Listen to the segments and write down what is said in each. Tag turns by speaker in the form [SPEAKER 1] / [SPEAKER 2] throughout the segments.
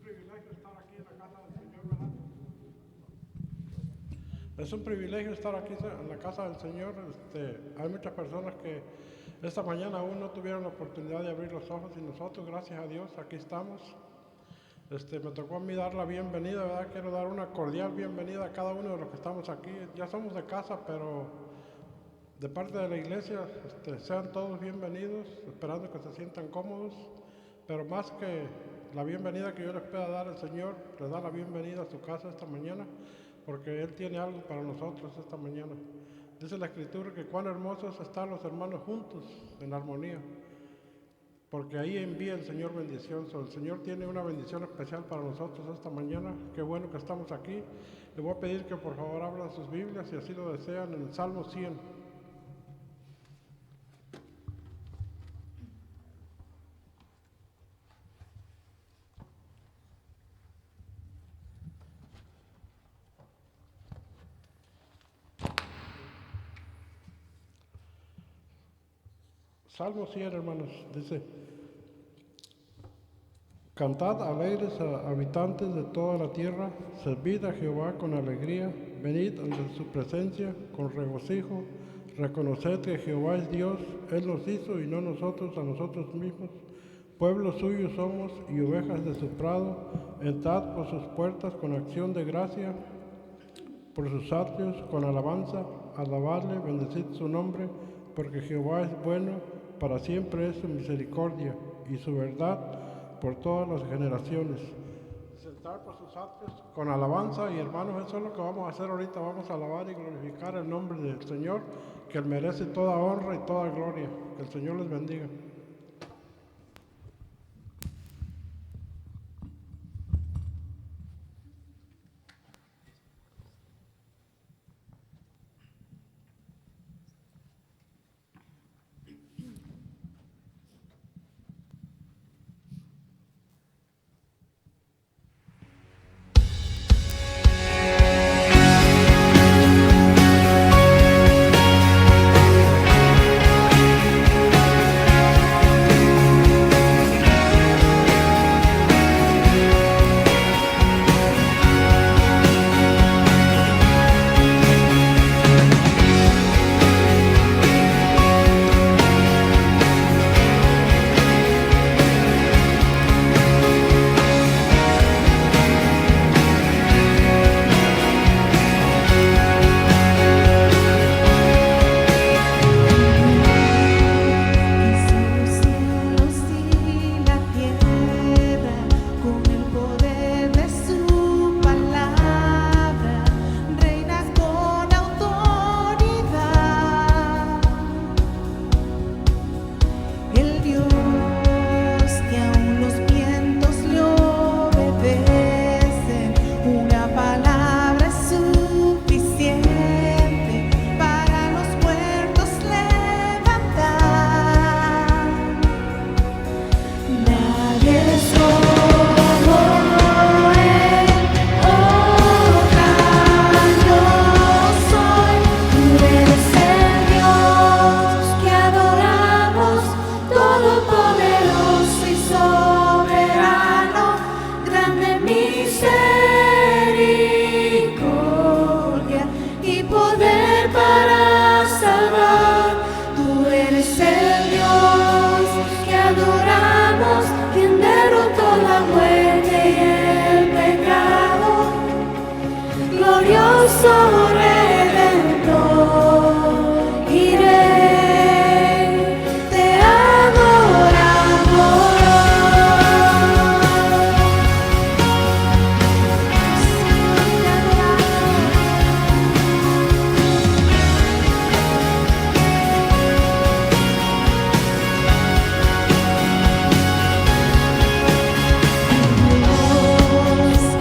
[SPEAKER 1] privilegio estar aquí en la casa del Señor, ¿verdad? Es un privilegio estar aquí en la casa del Señor. Hay muchas personas que esta mañana aún no tuvieron la oportunidad de abrir los ojos y nosotros, gracias a Dios, aquí estamos. Me tocó a mí dar la bienvenida, ¿verdad? Quiero dar una cordial bienvenida a cada uno de los que estamos aquí. Ya somos de casa, pero de parte de la iglesia, sean todos bienvenidos, esperando que se sientan cómodos. Pero más que la bienvenida que yo les pueda dar, el Señor les da la bienvenida a su casa esta mañana, porque Él tiene algo para nosotros esta mañana. Dice la Escritura que cuán hermosos están los hermanos juntos en armonía, porque ahí envía el Señor bendición. El Señor tiene una bendición especial para nosotros esta mañana. Qué bueno que estamos aquí. Le voy a pedir que por favor abran sus Biblias, si así lo desean, en el Salmo 100. Salmo 100, hermanos, dice: Cantad alegres habitantes de toda la tierra, servid a Jehová con alegría, venid ante su presencia con regocijo, reconoced que Jehová es Dios, Él nos hizo y no nosotros a nosotros mismos, pueblo suyo somos y ovejas de su prado, entrad por sus puertas con acción de gracia, por sus atrios con alabanza, alabadle, bendecid su nombre, porque Jehová es bueno, para siempre es su misericordia y su verdad por todas las generaciones. Sentar por sus atrios con alabanza, y hermanos, eso es lo que vamos a hacer ahorita. Vamos a alabar y glorificar el nombre del Señor, que Él merece toda honra y toda gloria. Que el Señor les bendiga.
[SPEAKER 2] Dios,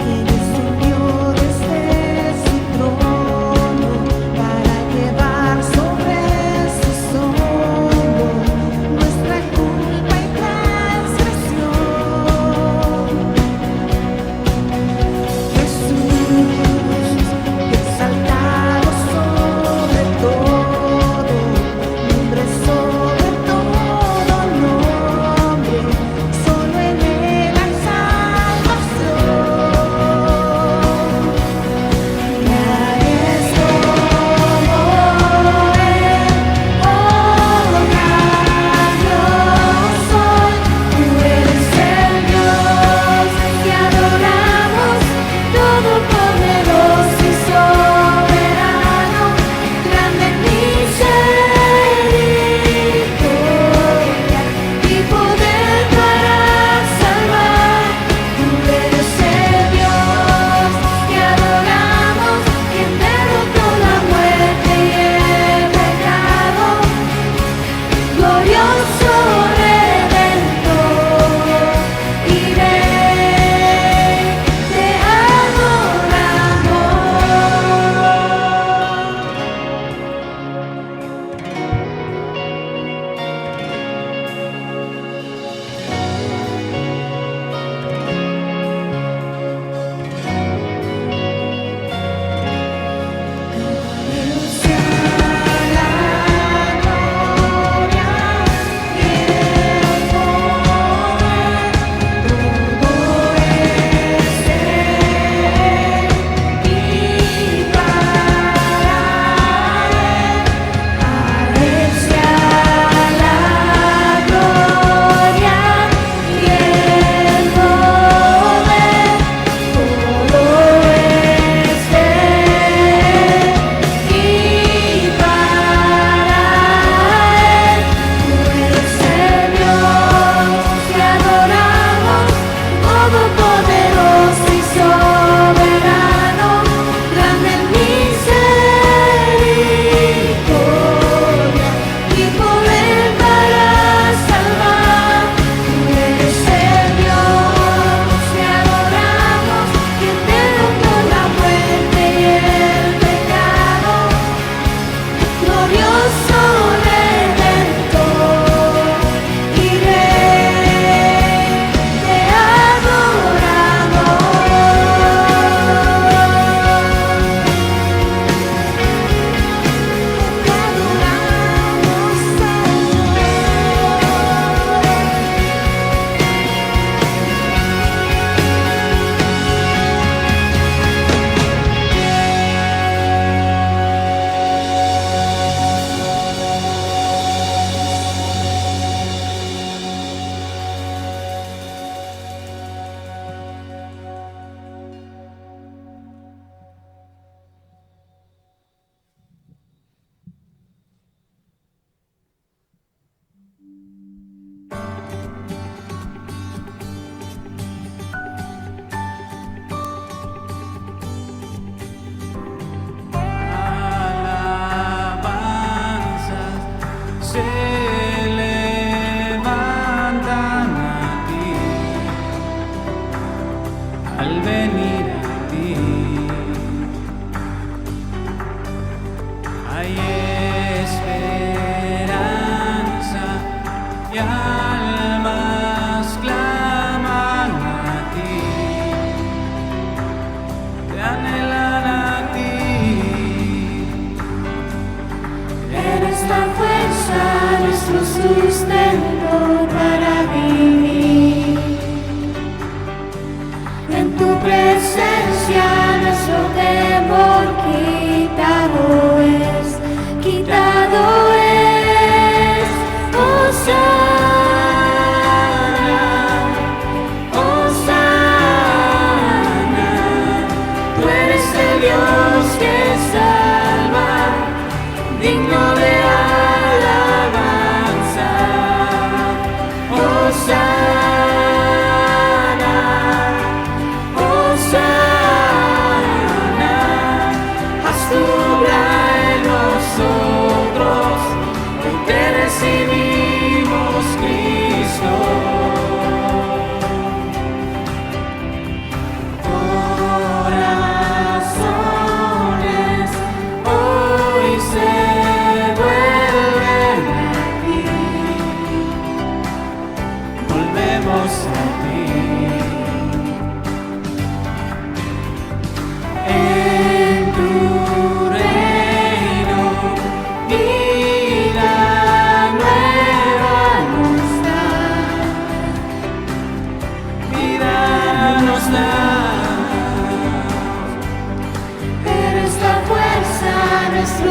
[SPEAKER 2] que descendió desde su trono. Sustento para vivir. En tu presencia nuestro temor quitado es, quitado es. Hosana, Hosana, tú eres el Dios que salva, digno de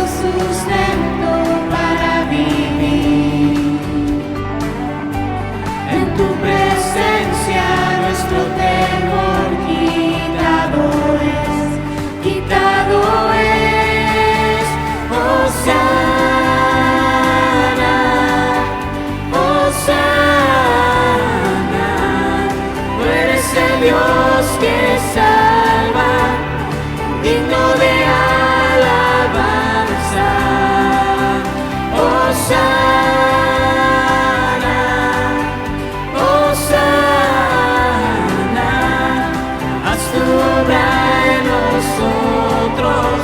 [SPEAKER 2] sustento para vivir. En tu presencia nuestro temor quitado es, quitado es. Hosana, Hosana, tú eres el Dios que salva, digno de alabanza. Hosana, Hosana, haz tu obra en nosotros,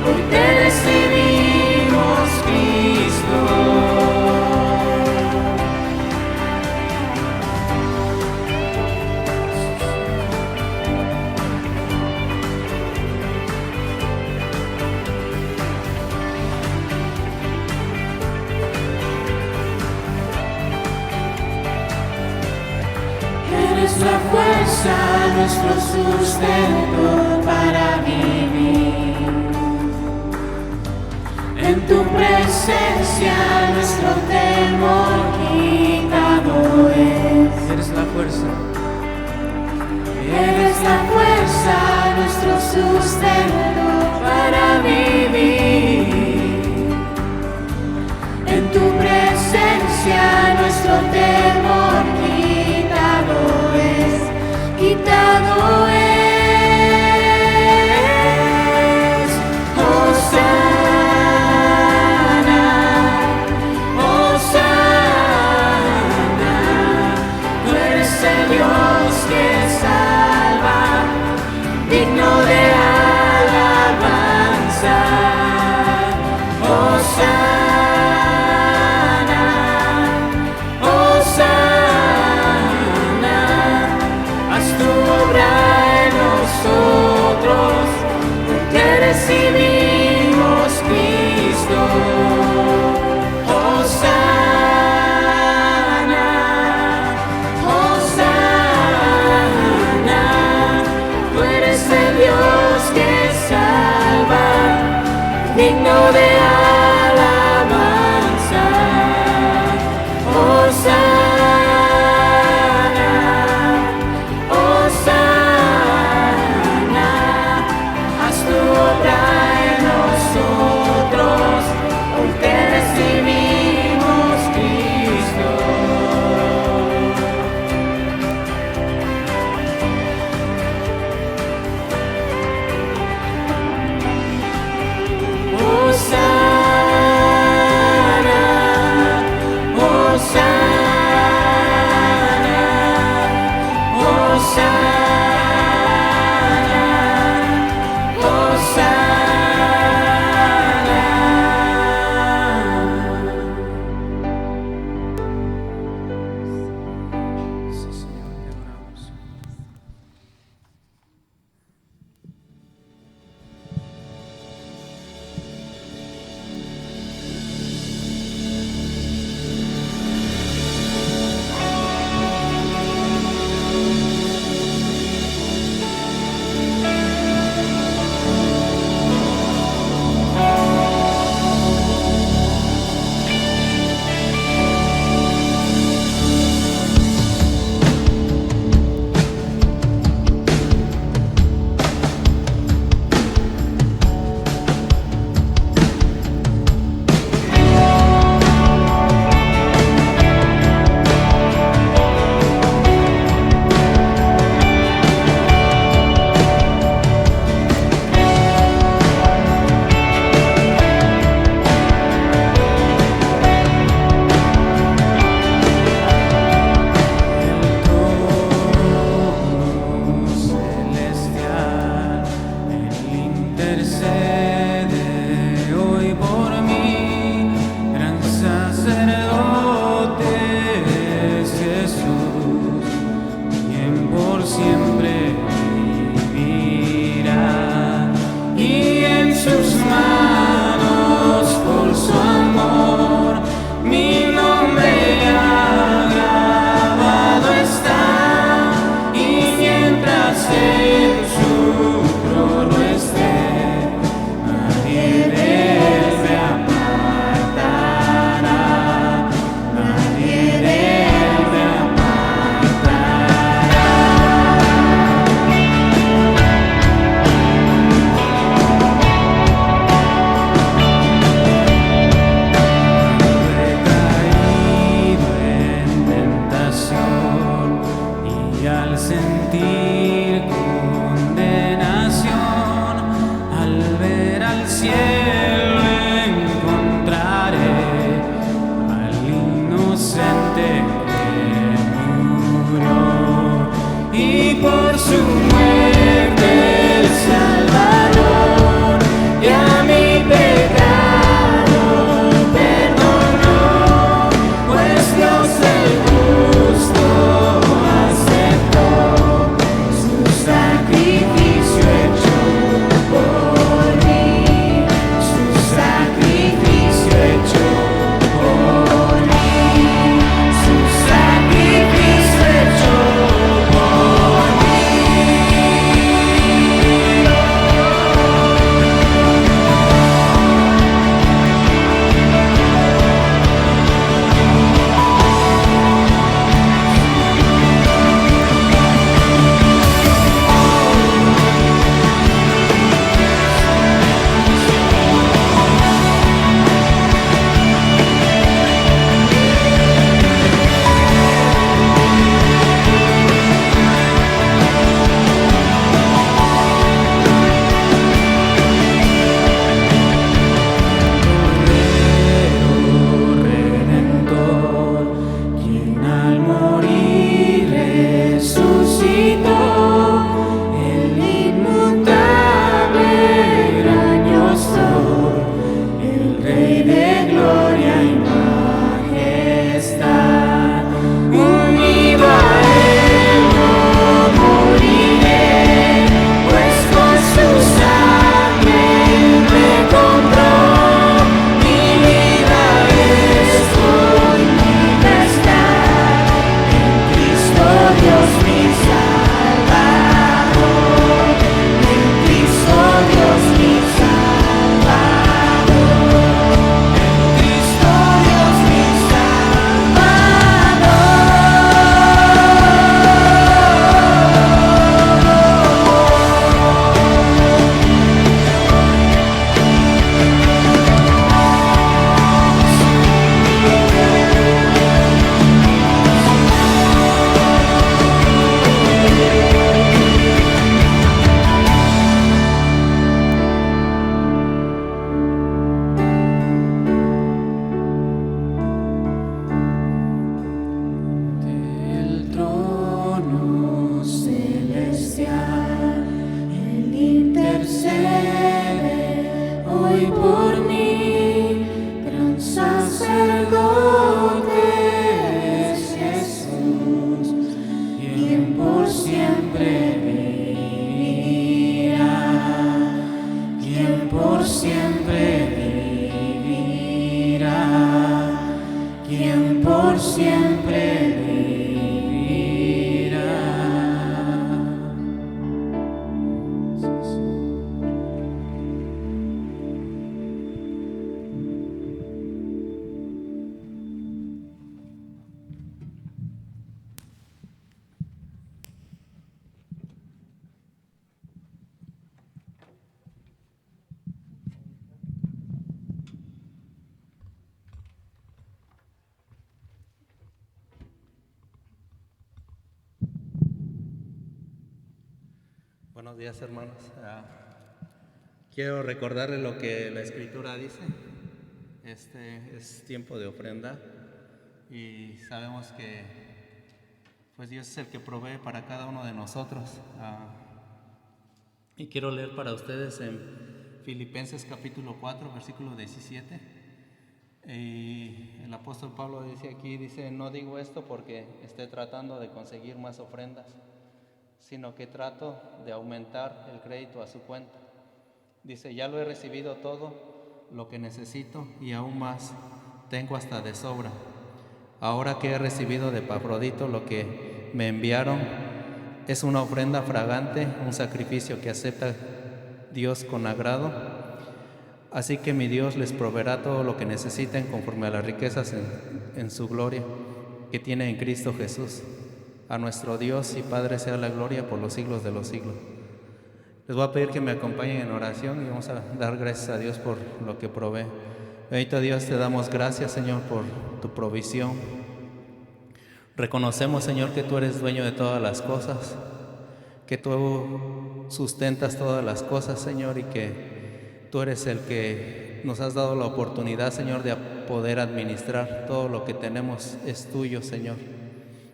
[SPEAKER 2] hoy te recibimos, Cristo. Eres la fuerza, nuestro sustento para vivir. En tu presencia nuestro temor quitado es.
[SPEAKER 3] Eres la fuerza.
[SPEAKER 2] Eres la fuerza, nuestro sustento para vivir. En tu presencia nuestro temor quitado es, quitado es. Hosana, Hosana, tú eres el Dios que salva, digno de alabanza. Hosana, Hosana.
[SPEAKER 3] sacerdote es Jesús, quien por siempre vivirá, y en sus manos por su amor mi nombre ya grabado está, y mientras en su trono esté, nadie de él me apartará, nadie de él me apartará. He caído en tentación y al sentir condenación, al ver al cielo encontraré al inocente que murió, y por su muerte el Salvador ya mi pecado perdonó, pues Dios el justo aceptó su sacrificio hecho por mí, su sacrificio hecho por mí, su sacrificio hecho por mí. Redentor, quien al morir resucitó, el inmutable gran yo soy, el Rey de gloria y majestad. Unido a él no moriré, pues con su sangre me compró. Mi vida es hoy libertad, en Cristo Dios mi Salvador, en Cristo Dios mi Salvador, en Cristo Dios mi Salvador. Del trono celestial, Él intercede hoy por mí, gran sacerdote es Jesús, quien por siempre vivirá, quien por siempre vivirá, quien por siempre vivirá.
[SPEAKER 4] Buenos días, hermanos. Quiero recordarles lo que la Escritura dice. Este es tiempo de ofrenda y sabemos que pues Dios es el que provee para cada uno de nosotros. Y quiero leer para ustedes en Filipenses capítulo 4, versículo 17. Y el apóstol Pablo dice aquí, no digo esto porque esté tratando de conseguir más ofrendas, sino que trato de aumentar el crédito a su cuenta. Dice, ya lo he recibido todo lo que necesito y aún más, tengo hasta de sobra. Ahora que he recibido de Epafrodito lo que me enviaron, es una ofrenda fragante, un sacrificio que acepta Dios con agrado. Así que mi Dios les proveerá todo lo que necesiten conforme a las riquezas en su gloria que tiene en Cristo Jesús. A nuestro Dios y Padre sea la gloria por los siglos de los siglos. Les voy a pedir que me acompañen en oración y vamos a dar gracias a Dios por lo que provee. Bendito Dios, te damos gracias, Señor, por tu provisión. Reconocemos, Señor, que tú eres dueño de todas las cosas, que tú sustentas todas las cosas, Señor, y que tú eres el que nos has dado la oportunidad, Señor, de poder administrar todo lo que tenemos es tuyo, Señor.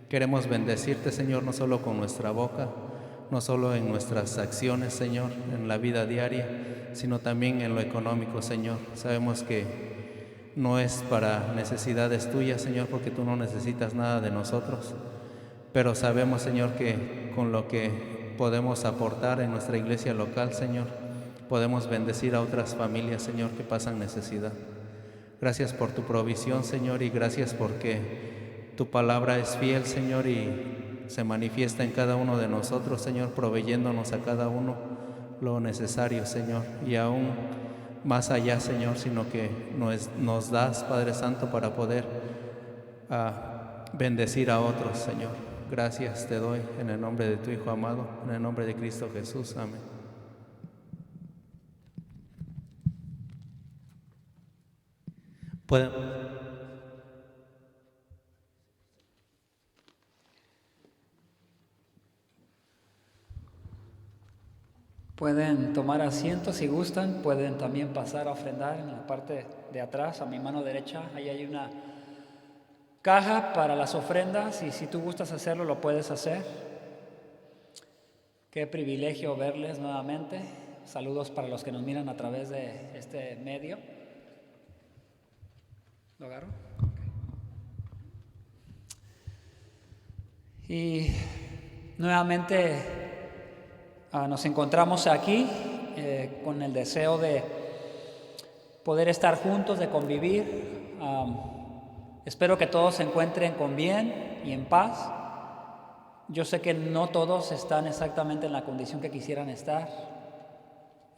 [SPEAKER 4] Queremos bendecirte, Señor, no solo con nuestra boca, no solo en nuestras acciones, Señor, en la vida diaria, sino también en lo económico, Señor. Sabemos que no es para necesidades tuyas, Señor, porque tú no necesitas nada de nosotros, pero sabemos, Señor, que con lo que podemos aportar en nuestra iglesia local, Señor, podemos bendecir a otras familias, Señor, que pasan necesidad. Gracias por tu provisión, Señor, y gracias porque tu palabra es fiel, Señor, y se manifiesta en cada uno de nosotros, Señor, proveyéndonos a cada uno lo necesario, Señor, y aún más allá, Señor, sino que nos das, Padre Santo, para poder bendecir a otros, Señor. Gracias te doy en el nombre de tu Hijo amado, en el nombre de Cristo Jesús. Amén.
[SPEAKER 5] Pueden tomar asiento si gustan, pueden también pasar a ofrendar en la parte de atrás, a mi mano derecha. Ahí hay una caja para las ofrendas y si tú gustas hacerlo, lo puedes hacer. Qué privilegio verles nuevamente. Saludos para los que nos miran a través de este medio. ¿Lo agarro? Y nuevamente nos encontramos aquí con el deseo de poder estar juntos, de convivir. Espero que todos se encuentren con bien y en paz. Yo sé que no todos están exactamente en la condición que quisieran estar.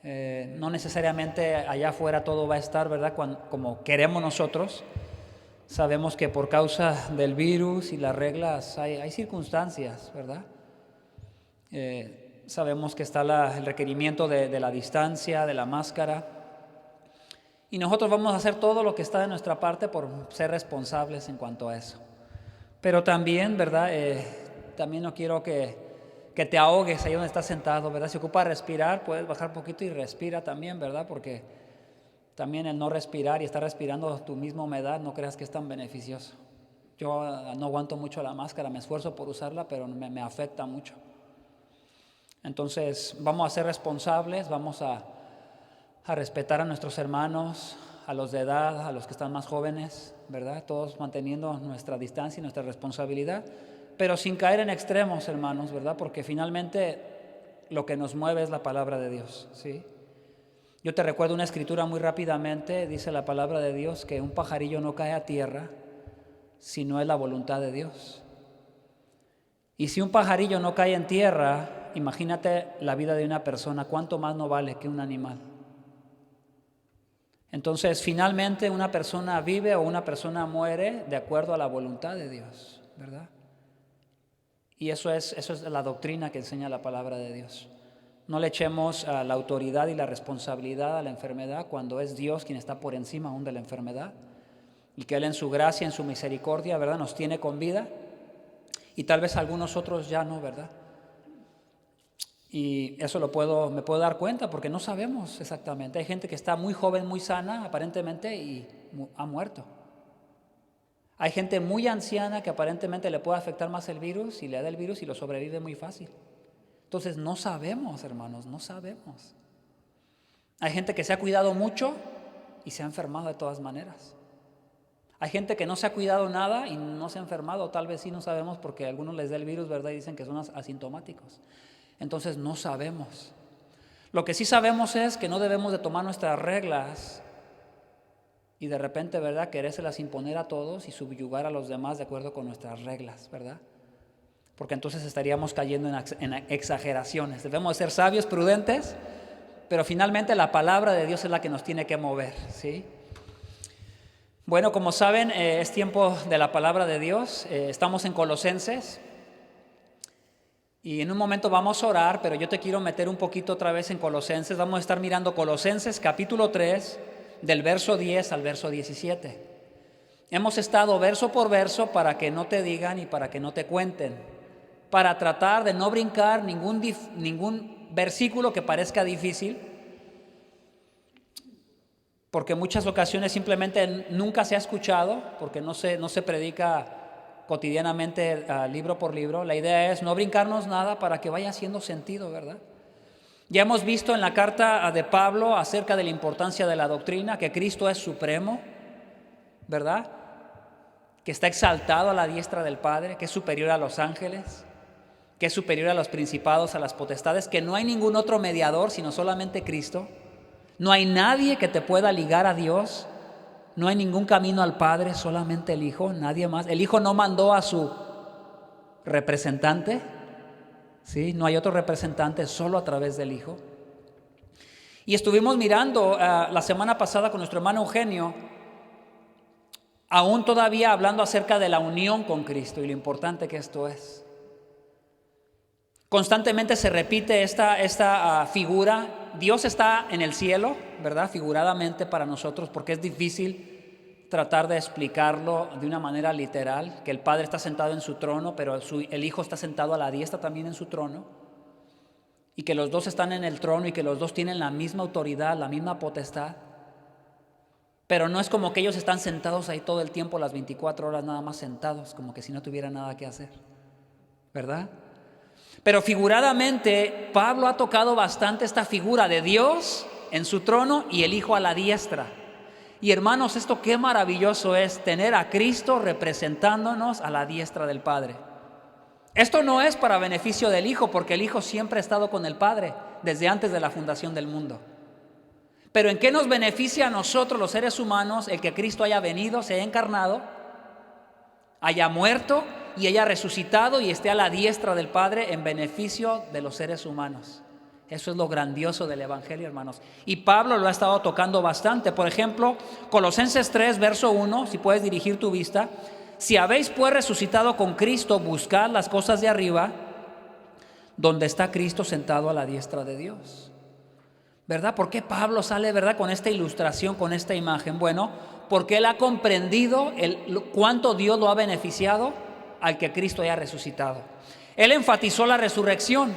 [SPEAKER 5] No necesariamente allá afuera todo va a estar, ¿verdad?, como queremos nosotros. Sabemos que por causa del virus y las reglas hay circunstancias, ¿verdad? Sabemos que está el requerimiento de la distancia, de la máscara. Y nosotros vamos a hacer todo lo que está de nuestra parte por ser responsables en cuanto a eso. Pero también, ¿verdad? También no quiero que te ahogues ahí donde estás sentado, ¿verdad? Si ocupa respirar, puedes bajar un poquito y respira también, ¿verdad? Porque también el no respirar y estar respirando tu misma humedad, no creas que es tan beneficioso. Yo no aguanto mucho la máscara, me esfuerzo por usarla, pero me afecta mucho. Entonces, vamos a ser responsables, vamos a respetar a nuestros hermanos, a los de edad, a los que están más jóvenes, ¿verdad? Todos manteniendo nuestra distancia y nuestra responsabilidad, pero sin caer en extremos, hermanos, ¿verdad? Porque finalmente lo que nos mueve es la palabra de Dios, ¿sí? Yo te recuerdo una escritura muy rápidamente, dice la palabra de Dios que un pajarillo no cae a tierra si no es la voluntad de Dios. Y si un pajarillo no cae en tierra, imagínate la vida de una persona, ¿cuánto más no vale que un animal? Entonces, finalmente una persona vive o una persona muere de acuerdo a la voluntad de Dios, ¿verdad? Y eso es la doctrina que enseña la palabra de Dios. No le echemos a la autoridad y la responsabilidad a la enfermedad cuando es Dios quien está por encima aún de la enfermedad y que Él en su gracia, en su misericordia, ¿verdad?, nos tiene con vida y tal vez algunos otros ya no, ¿verdad? Y eso me puedo dar cuenta porque no sabemos exactamente. Hay gente que está muy joven, muy sana aparentemente y ha muerto. Hay gente muy anciana que aparentemente le puede afectar más el virus y le da el virus y lo sobrevive muy fácil. Entonces no sabemos, hermanos, no sabemos. Hay gente que se ha cuidado mucho y se ha enfermado de todas maneras. Hay gente que no se ha cuidado nada y no se ha enfermado, tal vez sí, no sabemos, porque a algunos les da el virus, ¿verdad? Y dicen que son asintomáticos. Entonces no sabemos. Lo que sí sabemos es que no debemos de tomar nuestras reglas y de repente, ¿verdad?, querérselas imponer a todos y subyugar a los demás de acuerdo con nuestras reglas, ¿verdad? Porque entonces estaríamos cayendo en exageraciones. Debemos de ser sabios, prudentes, pero finalmente la palabra de Dios es la que nos tiene que mover, ¿sí? Bueno, como saben, es tiempo de la palabra de Dios. Estamos en Colosenses y en un momento vamos a orar, pero yo te quiero meter un poquito otra vez en Colosenses. Vamos a estar mirando Colosenses capítulo 3, del verso 10 al verso 17. Hemos estado verso por verso para que no te digan y para que no te cuenten, para tratar de no brincar ningún versículo que parezca difícil, porque en muchas ocasiones simplemente nunca se ha escuchado, porque no se predica cotidianamente libro por libro. La idea es no brincarnos nada para que vaya haciendo sentido, ¿verdad? Ya hemos visto en la carta de Pablo acerca de la importancia de la doctrina, que Cristo es supremo, ¿verdad? Que está exaltado a la diestra del Padre, que es superior a los ángeles, que es superior a los principados, a las potestades, que no hay ningún otro mediador sino solamente Cristo. No hay nadie que te pueda ligar a Dios, no hay ningún camino al Padre, solamente el Hijo, nadie más. El Hijo no mandó a su representante, ¿sí? No hay otro representante, solo a través del Hijo. Y estuvimos mirando la semana pasada con nuestro hermano Eugenio, aún todavía hablando acerca de la unión con Cristo y lo importante que esto es. Constantemente se repite esta figura. Dios está en el cielo, ¿verdad? Figuradamente para nosotros, porque es difícil tratar de explicarlo de una manera literal, que el Padre está sentado en su trono, pero el Hijo está sentado a la diestra también en su trono, y que los dos están en el trono y que los dos tienen la misma autoridad, la misma potestad. Pero no es como que ellos están sentados ahí todo el tiempo, las 24 horas nada más sentados, como que si no tuvieran nada que hacer, ¿verdad? Pero figuradamente, Pablo ha tocado bastante esta figura de Dios en su trono y el Hijo a la diestra. Y hermanos, esto qué maravilloso es tener a Cristo representándonos a la diestra del Padre. Esto no es para beneficio del Hijo, porque el Hijo siempre ha estado con el Padre desde antes de la fundación del mundo. Pero ¿en qué nos beneficia a nosotros los seres humanos el que Cristo haya venido, se haya encarnado, haya muerto y haya resucitado y esté a la diestra del Padre en beneficio de los seres humanos? Eso es lo grandioso del Evangelio, hermanos. Y Pablo lo ha estado tocando bastante. Por ejemplo, Colosenses 3, verso 1, si puedes dirigir tu vista. Si habéis pues resucitado con Cristo, buscad las cosas de arriba, donde está Cristo sentado a la diestra de Dios. ¿Verdad? ¿Por qué Pablo sale, verdad, con esta ilustración, con esta imagen? Bueno, porque él ha comprendido cuánto Dios lo ha beneficiado al que Cristo haya resucitado. Él enfatizó la resurrección.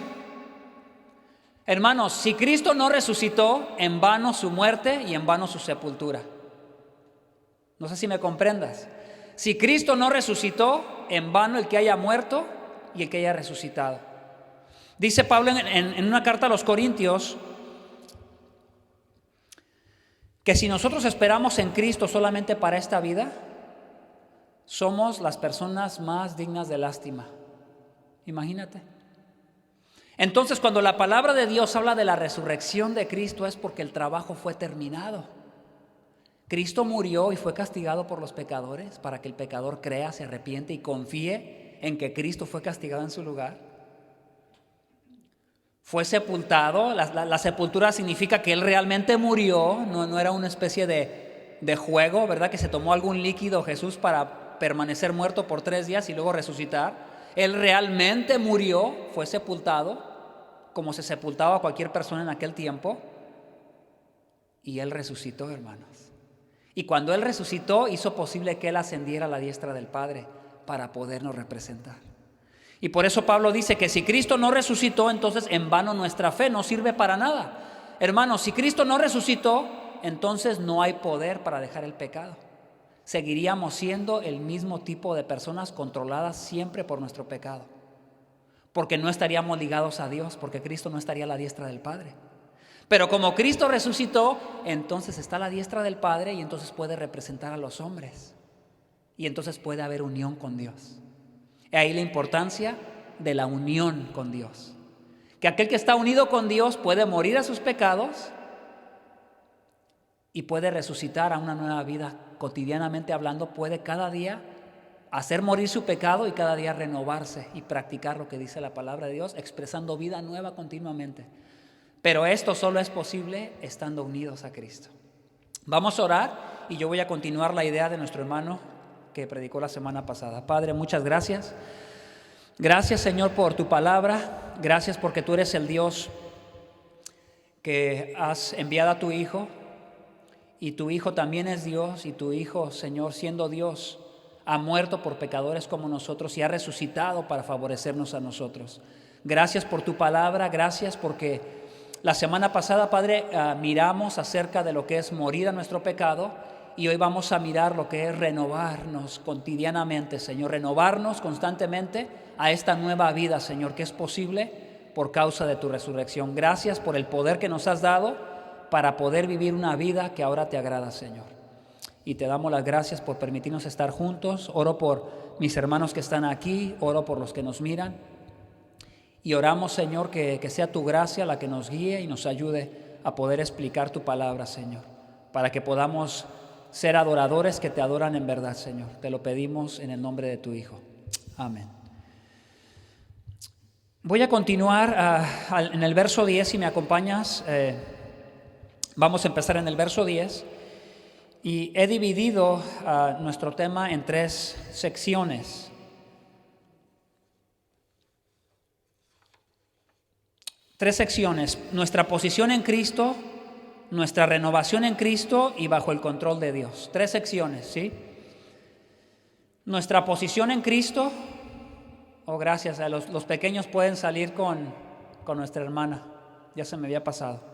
[SPEAKER 5] Hermanos, si Cristo no resucitó, en vano su muerte y en vano su sepultura. No sé si me comprendas. Si Cristo no resucitó, en vano el que haya muerto y el que haya resucitado. Dice Pablo en una carta a los Corintios que si nosotros esperamos en Cristo solamente para esta vida, somos las personas más dignas de lástima. Imagínate. Entonces, cuando la palabra de Dios habla de la resurrección de Cristo, es porque el trabajo fue terminado. Cristo murió y fue castigado por los pecadores para que el pecador crea, se arrepiente y confíe en que Cristo fue castigado en su lugar. Fue sepultado. La sepultura significa que Él realmente murió, no era una especie de juego, ¿verdad? Que se tomó algún líquido Jesús para permanecer muerto por 3 días y luego resucitar. Él realmente murió, fue sepultado, como se sepultaba a cualquier persona en aquel tiempo, y Él resucitó, hermanos. Y cuando Él resucitó, hizo posible que Él ascendiera a la diestra del Padre para podernos representar. Y por eso Pablo dice que si Cristo no resucitó, entonces en vano nuestra fe no sirve para nada. Hermanos, si Cristo no resucitó, entonces no hay poder para dejar el pecado. Seguiríamos siendo el mismo tipo de personas controladas siempre por nuestro pecado, porque no estaríamos ligados a Dios, porque Cristo no estaría a la diestra del Padre. Pero como Cristo resucitó, entonces está a la diestra del Padre y entonces puede representar a los hombres. y entonces puede haber unión con Dios. Y ahí la importancia de la unión con Dios. Que aquel que está unido con Dios puede morir a sus pecados y puede resucitar a una nueva vida. Cotidianamente hablando, puede cada día hacer morir su pecado y cada día renovarse y practicar lo que dice la palabra de Dios, expresando vida nueva continuamente. Pero esto solo es posible estando unidos a Cristo. Vamos a orar y yo voy a continuar la idea de nuestro hermano que predicó la semana pasada. Padre, muchas gracias. Gracias, Señor, por tu palabra. Gracias porque tú eres el Dios que has enviado a tu Hijo. Y tu Hijo también es Dios. Y tu Hijo, Señor, siendo Dios, ha muerto por pecadores como nosotros y ha resucitado para favorecernos a nosotros. Gracias por tu palabra. Gracias porque la semana pasada, Padre, miramos acerca de lo que es morir a nuestro pecado. Y hoy vamos a mirar lo que es renovarnos cotidianamente, Señor, renovarnos constantemente a esta nueva vida, Señor, que es posible por causa de tu resurrección. Gracias por el poder que nos has dado para poder vivir una vida que ahora te agrada, Señor. Y te damos las gracias por permitirnos estar juntos. Oro por mis hermanos que están aquí, oro por los que nos miran. Y oramos, Señor, que sea tu gracia la que nos guíe y nos ayude a poder explicar tu palabra, Señor, para que podamos ser adoradores que te adoran en verdad, Señor. Te lo pedimos en el nombre de tu Hijo. Amén. Voy a continuar en el verso 10, si me acompañas. Vamos a empezar en el verso 10. Y he dividido nuestro tema en 3 secciones. Tres secciones: nuestra posición en Cristo, nuestra renovación en Cristo y bajo el control de Dios. 3 secciones, ¿sí? Nuestra posición en Cristo. Oh, gracias. Los pequeños pueden salir con nuestra hermana. Ya se me había pasado.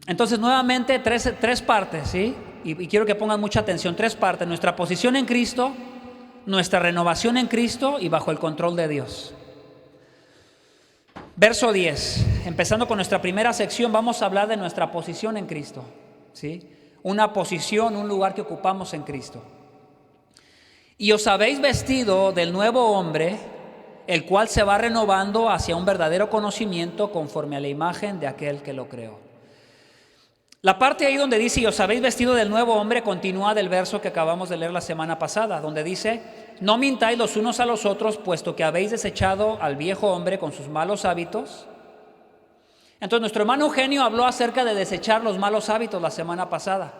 [SPEAKER 5] Entonces, nuevamente, tres partes, ¿sí? Y quiero que pongan mucha atención. 3 partes: nuestra posición en Cristo, nuestra renovación en Cristo y bajo el control de Dios. Verso 10, empezando con nuestra primera sección, vamos a hablar de nuestra posición en Cristo, ¿sí? Una posición, un lugar que ocupamos en Cristo. Y os habéis vestido del nuevo hombre, el cual se va renovando hacia un verdadero conocimiento conforme a la imagen de aquel que lo creó. La parte ahí donde dice, y os habéis vestido del nuevo hombre, continúa del verso que acabamos de leer la semana pasada, donde dice, no mintáis los unos a los otros, puesto que habéis desechado al viejo hombre con sus malos hábitos. Entonces nuestro hermano Eugenio habló acerca de desechar los malos hábitos la semana pasada.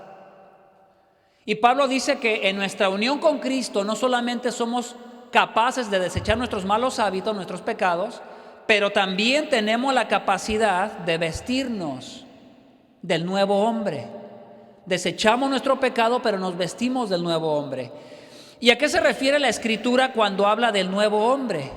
[SPEAKER 5] Y Pablo dice que en nuestra unión con Cristo no solamente somos capaces de desechar nuestros malos hábitos, nuestros pecados, pero también tenemos la capacidad de vestirnos del nuevo hombre. Desechamos nuestro pecado, pero nos vestimos del nuevo hombre. ¿Y a qué se refiere la Escritura cuando habla del nuevo hombre?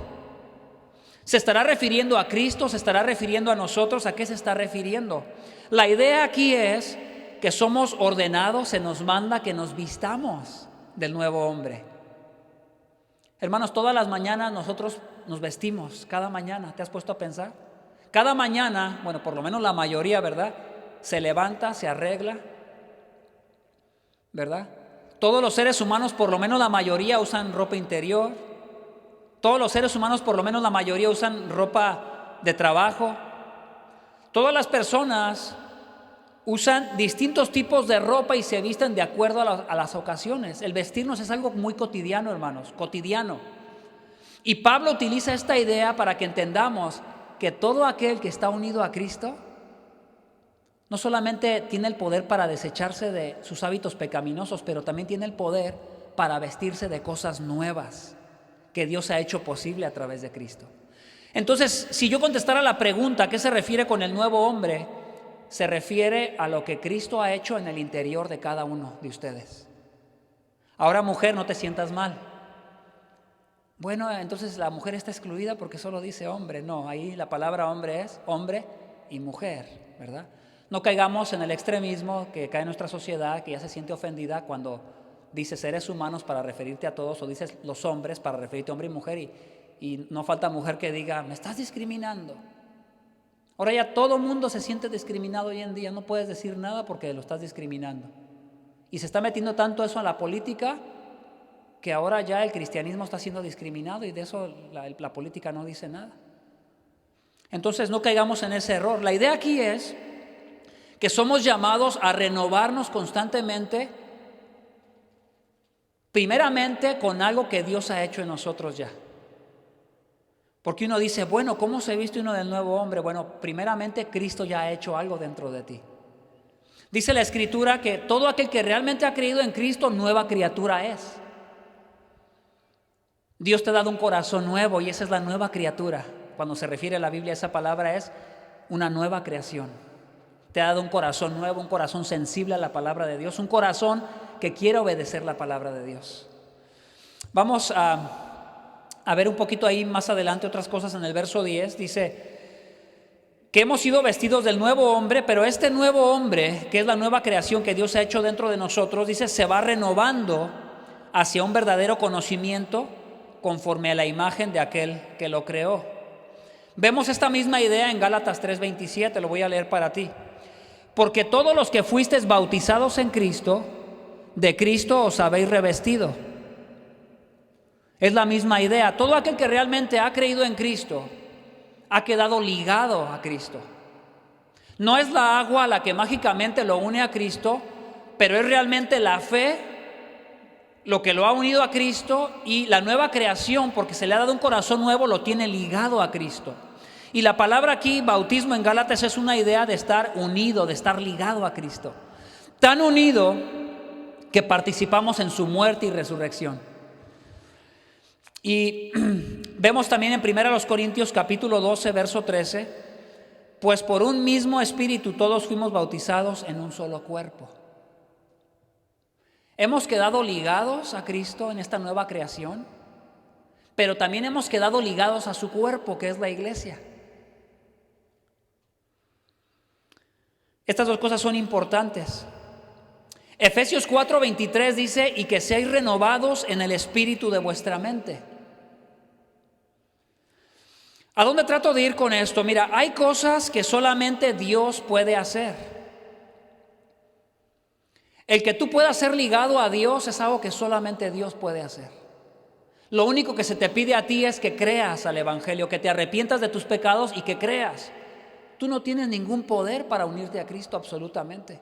[SPEAKER 5] ¿Se estará refiriendo a Cristo? ¿Se estará refiriendo a nosotros? ¿A qué se está refiriendo? La idea aquí es que somos ordenados, se nos manda que nos vistamos del nuevo hombre. Hermanos, todas las mañanas nosotros nos vestimos, cada mañana. ¿Te has puesto a pensar? Cada mañana, bueno, por lo menos la mayoría, ¿verdad? Se levanta, se arregla, ¿verdad? Todos los seres humanos, por lo menos la mayoría, usan ropa interior. Todos los seres humanos, por lo menos la mayoría, usan ropa de trabajo. Todas las personas usan distintos tipos de ropa y se visten de acuerdo a las ocasiones. El vestirnos es algo muy cotidiano, hermanos, cotidiano. Y Pablo utiliza esta idea para que entendamos que todo aquel que está unido a Cristo no solamente tiene el poder para desecharse de sus hábitos pecaminosos, pero también tiene el poder para vestirse de cosas nuevas que Dios ha hecho posible a través de Cristo. Entonces, si yo contestara la pregunta, ¿a qué se refiere con el nuevo hombre? Se refiere a lo que Cristo ha hecho en el interior de cada uno de ustedes. Ahora, mujer, no te sientas mal. Bueno, entonces la mujer está excluida porque solo dice hombre. No, ahí la palabra hombre es hombre y mujer, ¿verdad? No caigamos en el extremismo que cae en nuestra sociedad, que ya se siente ofendida cuando dices seres humanos para referirte a todos, o dices los hombres para referirte a hombre y mujer, y no falta mujer que diga, me estás discriminando. Ahora ya todo mundo se siente discriminado hoy en día, no puedes decir nada porque lo estás discriminando. Y se está metiendo tanto eso a la política que ahora ya el cristianismo está siendo discriminado y de eso la política no dice nada. Entonces no caigamos en ese error. La idea aquí es que somos llamados a renovarnos constantemente, primeramente con algo que Dios ha hecho en nosotros ya. Porque uno dice, bueno, ¿cómo se viste uno del nuevo hombre? Bueno, primeramente Cristo ya ha hecho algo dentro de ti. Dice la Escritura que todo aquel que realmente ha creído en Cristo, nueva criatura es. Dios te ha dado un corazón nuevo y esa es la nueva criatura. Cuando se refiere a la Biblia, esa palabra es una nueva creación. Te ha dado un corazón nuevo, un corazón sensible a la palabra de Dios, un corazón que quiere obedecer la palabra de Dios. Vamos a ver un poquito ahí más adelante otras cosas en el verso 10. Dice que hemos sido vestidos del nuevo hombre, pero este nuevo hombre, que es la nueva creación que Dios ha hecho dentro de nosotros, dice, se va renovando hacia un verdadero conocimiento conforme a la imagen de aquel que lo creó. Vemos esta misma idea en Gálatas 3:27, lo voy a leer para ti. Porque todos los que fuisteis bautizados en Cristo, de Cristo os habéis revestido. Es la misma idea. Todo aquel que realmente ha creído en Cristo ha quedado ligado a Cristo. No es la agua la que mágicamente lo une a Cristo, pero es realmente la fe lo que lo ha unido a Cristo, y la nueva creación, porque se le ha dado un corazón nuevo, lo tiene ligado a Cristo. Y la palabra aquí, bautismo en Gálatas, es una idea de estar unido, de estar ligado a Cristo. Tan unido que participamos en su muerte y resurrección. Y vemos también en 1 Corintios capítulo 12, verso 13, pues por un mismo espíritu todos fuimos bautizados en un solo cuerpo. Hemos quedado ligados a Cristo en esta nueva creación, pero también hemos quedado ligados a su cuerpo, que es la iglesia. Estas dos cosas son importantes. Efesios 4:23 dice, y que seáis renovados en el espíritu de vuestra mente. ¿A dónde trato de ir con esto? Mira, hay cosas que solamente Dios puede hacer. El que tú puedas ser ligado a Dios es algo que solamente Dios puede hacer. Lo único que se te pide a ti es que creas al Evangelio, que te arrepientas de tus pecados y que creas. Tú no tienes ningún poder para unirte a Cristo absolutamente.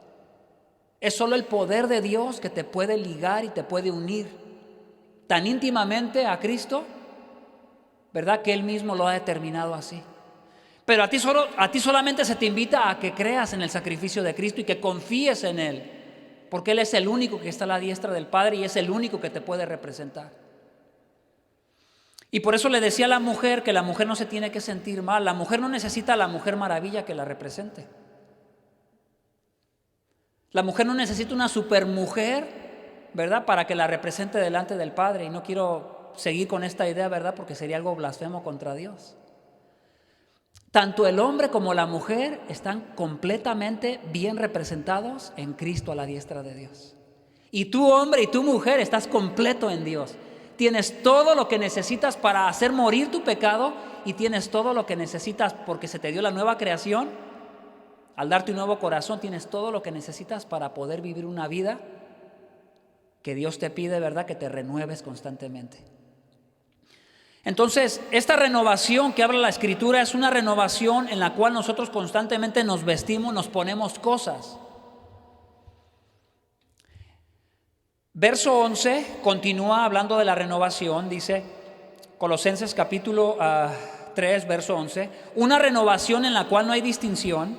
[SPEAKER 5] Es solo el poder de Dios que te puede ligar y te puede unir tan íntimamente a Cristo, ¿verdad? Que Él mismo lo ha determinado así. Pero a ti solamente se te invita a que creas en el sacrificio de Cristo y que confíes en Él, porque Él es el único que está a la diestra del Padre y es el único que te puede representar. Y por eso le decía a la mujer que la mujer no se tiene que sentir mal. La mujer no necesita a la Mujer Maravilla que la represente. La mujer no necesita una supermujer, ¿verdad?, para que la represente delante del Padre. Y no quiero seguir con esta idea, ¿verdad?, porque sería algo blasfemo contra Dios. Tanto el hombre como la mujer están completamente bien representados en Cristo a la diestra de Dios. Y tú, hombre, y tú, mujer, estás completo en Dios. Tienes todo lo que necesitas para hacer morir tu pecado y tienes todo lo que necesitas porque se te dio la nueva creación. Al darte un nuevo corazón, tienes todo lo que necesitas para poder vivir una vida que Dios te pide, ¿verdad?, que te renueves constantemente. Entonces, esta renovación que habla la Escritura es una renovación en la cual nosotros constantemente nos vestimos, nos ponemos cosas. Verso 11 continúa hablando de la renovación, dice Colosenses capítulo 3, verso 11, una renovación en la cual no hay distinción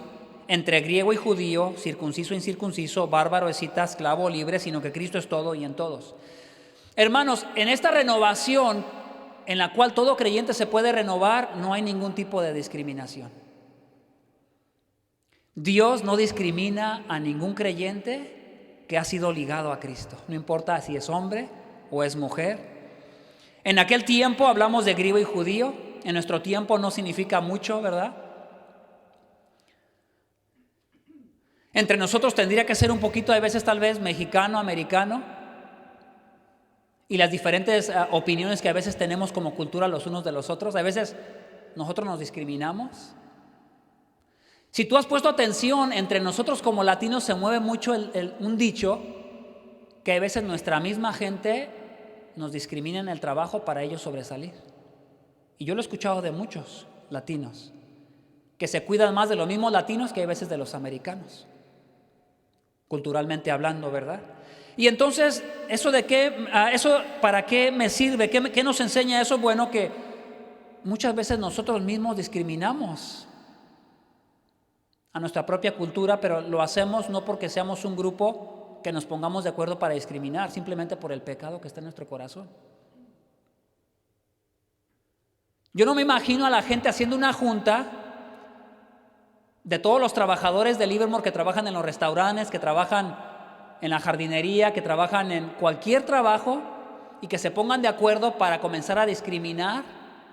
[SPEAKER 5] entre griego y judío, circunciso e incircunciso, bárbaro, escita, esclavo o libre, sino que Cristo es todo y en todos. Hermanos, en esta renovación en la cual todo creyente se puede renovar, no hay ningún tipo de discriminación. Dios no discrimina a ningún creyente que ha sido ligado a Cristo, no importa si es hombre o es mujer. En aquel tiempo hablamos de griego y judío, en nuestro tiempo no significa mucho, ¿verdad? Entre nosotros tendría que ser un poquito, a veces tal vez mexicano, americano, y las diferentes opiniones que a veces tenemos como cultura los unos de los otros, a veces nosotros nos discriminamos. Si tú has puesto atención, entre nosotros como latinos se mueve mucho un dicho que a veces nuestra misma gente nos discrimina en el trabajo para ellos sobresalir. Y yo lo he escuchado de muchos latinos, que se cuidan más de los mismos latinos que a veces de los americanos, culturalmente hablando, ¿verdad? Y entonces, ¿eso para qué me sirve? ¿Qué nos enseña eso? Bueno, que muchas veces nosotros mismos discriminamos a nuestra propia cultura, pero lo hacemos no porque seamos un grupo que nos pongamos de acuerdo para discriminar, simplemente por el pecado que está en nuestro corazón. Yo no me imagino a la gente haciendo una junta de todos los trabajadores de Livermore que trabajan en los restaurantes, que trabajan en la jardinería, que trabajan en cualquier trabajo y que se pongan de acuerdo para comenzar a discriminar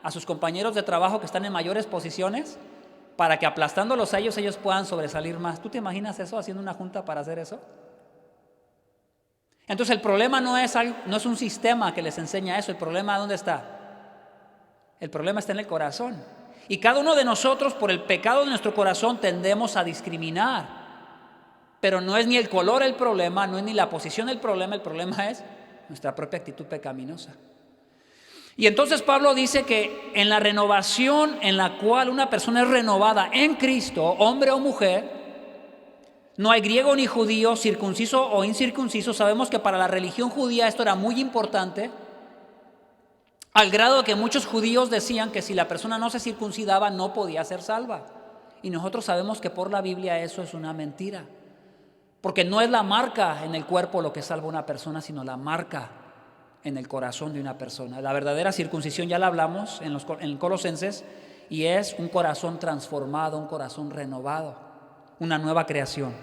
[SPEAKER 5] a sus compañeros de trabajo que están en mayores posiciones para que aplastándolos a ellos puedan sobresalir más. ¿Tú te imaginas eso, haciendo una junta para hacer eso? Entonces el problema no es un sistema que les enseña eso. El problema, ¿dónde está? El problema está en el corazón. Y cada uno de nosotros, por el pecado de nuestro corazón, tendemos a discriminar. Pero no es ni el color el problema, no es ni la posición el problema es nuestra propia actitud pecaminosa. Y entonces Pablo dice que en la renovación en la cual una persona es renovada en Cristo, hombre o mujer, no hay griego ni judío, circunciso o incircunciso. Sabemos que para la religión judía esto era muy importante, al grado que muchos judíos decían que si la persona no se circuncidaba no podía ser salva. Y nosotros sabemos que por la Biblia eso es una mentira, porque no es la marca en el cuerpo lo que salva a una persona, sino la marca en el corazón de una persona. La verdadera circuncisión ya la hablamos en Colosenses, y es un corazón transformado, un corazón renovado, una nueva creación.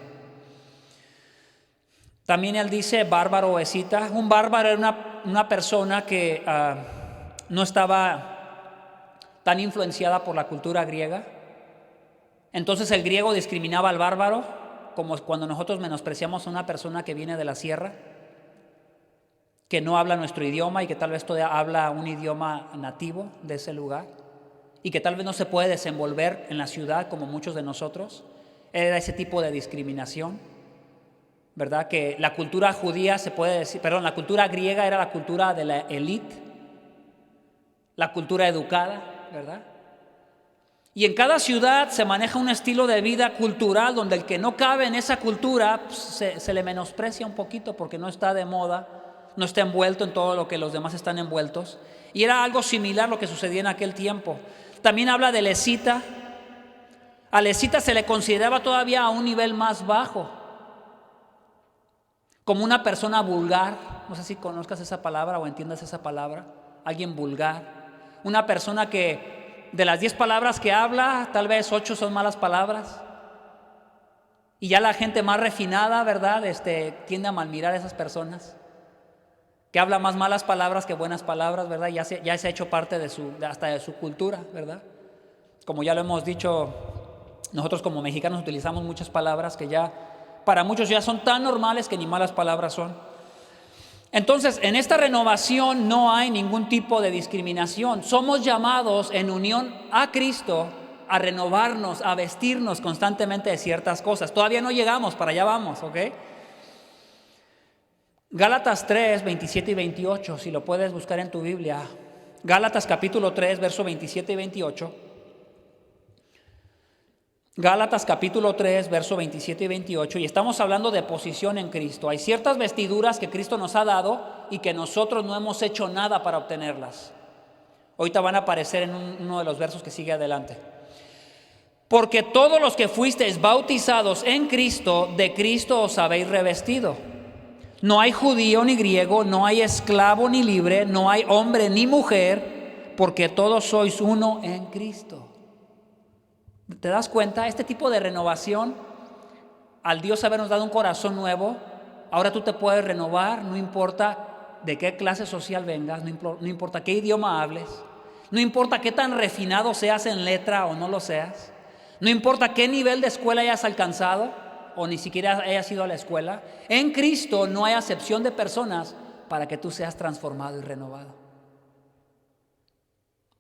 [SPEAKER 5] También él dice bárbaro o escita. Un bárbaro era una persona que no estaba tan influenciada por la cultura griega. Entonces el griego discriminaba al bárbaro, como cuando nosotros menospreciamos a una persona que viene de la sierra, que no habla nuestro idioma y que tal vez todavía habla un idioma nativo de ese lugar y que tal vez no se puede desenvolver en la ciudad como muchos de nosotros. Era ese tipo de discriminación, ¿verdad? Que la cultura judía la cultura griega era la cultura de la élite, la cultura educada, ¿verdad? Y en cada ciudad se maneja un estilo de vida cultural donde el que no cabe en esa cultura se le menosprecia un poquito porque no está de moda, no está envuelto en todo lo que los demás están envueltos. Y era algo similar lo que sucedía en aquel tiempo. También habla de escita. A la escita se le consideraba todavía a un nivel más bajo, como una persona vulgar. No sé si conozcas esa palabra o entiendas esa palabra. Alguien vulgar. Una persona que de las 10 palabras que habla, tal vez 8 son malas palabras. Y ya la gente más refinada, ¿verdad? Tiende a malmirar a esas personas, que habla más malas palabras que buenas palabras, ¿verdad? Ya se ha hecho parte hasta de su cultura, ¿verdad? Como ya lo hemos dicho, nosotros como mexicanos utilizamos muchas palabras que ya para muchos ya son tan normales que ni malas palabras son. Entonces, en esta renovación no hay ningún tipo de discriminación. Somos llamados en unión a Cristo a renovarnos, a vestirnos constantemente de ciertas cosas. Todavía no llegamos, para allá vamos, ¿ok? Gálatas 3, 27 y 28, si lo puedes buscar en tu Biblia. Gálatas capítulo 3, verso 27 y 28. Gálatas capítulo 3, verso 27 y 28. Y estamos hablando de posición en Cristo. Hay ciertas vestiduras que Cristo nos ha dado y que nosotros no hemos hecho nada para obtenerlas. Ahorita van a aparecer en uno de los versos que sigue adelante. Porque todos los que fuisteis bautizados en Cristo, de Cristo os habéis revestido. No hay judío ni griego, no hay esclavo ni libre, no hay hombre ni mujer, porque todos sois uno en Cristo. ¿Te das cuenta? Este tipo de renovación, al Dios habernos dado un corazón nuevo, ahora tú te puedes renovar, no importa de qué clase social vengas, no importa qué idioma hables, no importa qué tan refinado seas en letra o no lo seas, no importa qué nivel de escuela hayas alcanzado o ni siquiera hayas ido a la escuela. En Cristo no hay acepción de personas para que tú seas transformado y renovado.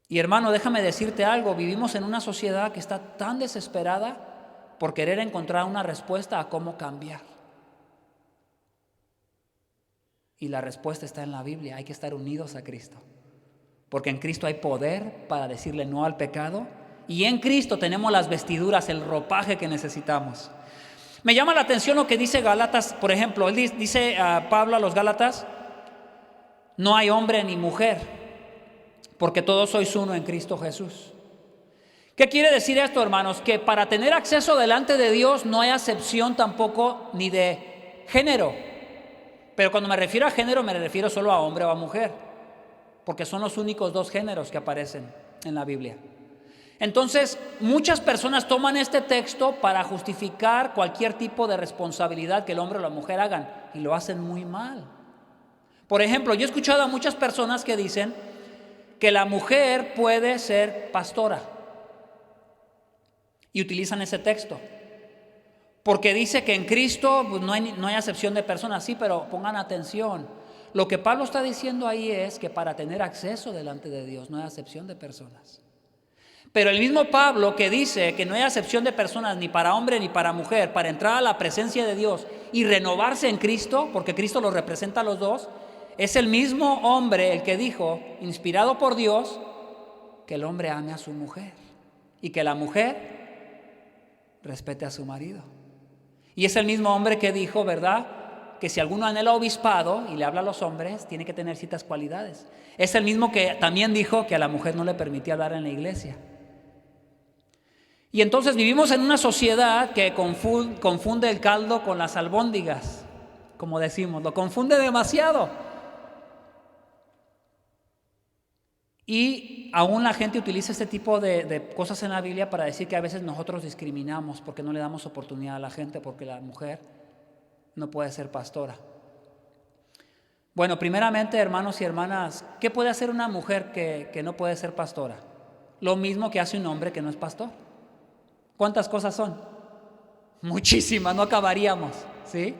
[SPEAKER 5] Y hermano, déjame decirte algo, vivimos en una sociedad que está tan desesperada por querer encontrar una respuesta a cómo cambiar. Y la respuesta está en la Biblia. Hay que estar unidos a Cristo. Porque en Cristo hay poder para decirle no al pecado. Y en Cristo tenemos las vestiduras, el ropaje que necesitamos. Me llama la atención lo que dice Gálatas, por ejemplo. Él dice a Pablo a los Gálatas: no hay hombre ni mujer, porque todos sois uno en Cristo Jesús. ¿Qué quiere decir esto, hermanos? Que para tener acceso delante de Dios no hay acepción tampoco ni de género. Pero cuando me refiero a género me refiero solo a hombre o a mujer, porque son los únicos dos géneros que aparecen en la Biblia. Entonces, muchas personas toman este texto para justificar cualquier tipo de responsabilidad que el hombre o la mujer hagan, y lo hacen muy mal. Por ejemplo, yo he escuchado a muchas personas que dicen que la mujer puede ser pastora, y utilizan ese texto porque dice que en Cristo pues, no hay acepción de personas. Sí, pero pongan atención. Lo que Pablo está diciendo ahí es que para tener acceso delante de Dios no hay acepción de personas. Pero el mismo Pablo que dice que no hay acepción de personas ni para hombre ni para mujer, para entrar a la presencia de Dios y renovarse en Cristo, porque Cristo los representa a los dos, es el mismo hombre el que dijo, inspirado por Dios, que el hombre ame a su mujer y que la mujer respete a su marido. Y es el mismo hombre que dijo, ¿verdad?, que si alguno anhela obispado y le habla a los hombres, tiene que tener ciertas cualidades. Es el mismo que también dijo que a la mujer no le permitía hablar en la iglesia. Y entonces vivimos en una sociedad que confunde el caldo con las albóndigas, como decimos, lo confunde demasiado. Y aún la gente utiliza este tipo de cosas en la Biblia para decir que a veces nosotros discriminamos porque no le damos oportunidad a la gente, porque la mujer no puede ser pastora. Bueno, primeramente, hermanos y hermanas, ¿qué puede hacer una mujer que no puede ser pastora? Lo mismo que hace un hombre que no es pastor. ¿Cuántas cosas son? Muchísimas, no acabaríamos, ¿sí?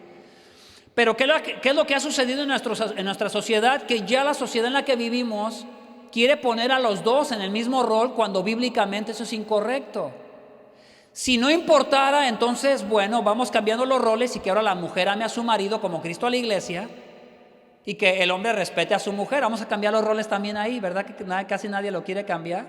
[SPEAKER 5] Pero ¿qué es lo que ha sucedido en nuestra sociedad? Que ya la sociedad en la que vivimos quiere poner a los dos en el mismo rol cuando bíblicamente eso es incorrecto. Si no importara, entonces, bueno, vamos cambiando los roles y que ahora la mujer ame a su marido como Cristo a la iglesia y que el hombre respete a su mujer. Vamos a cambiar los roles también ahí, ¿verdad? Que casi nadie lo quiere cambiar.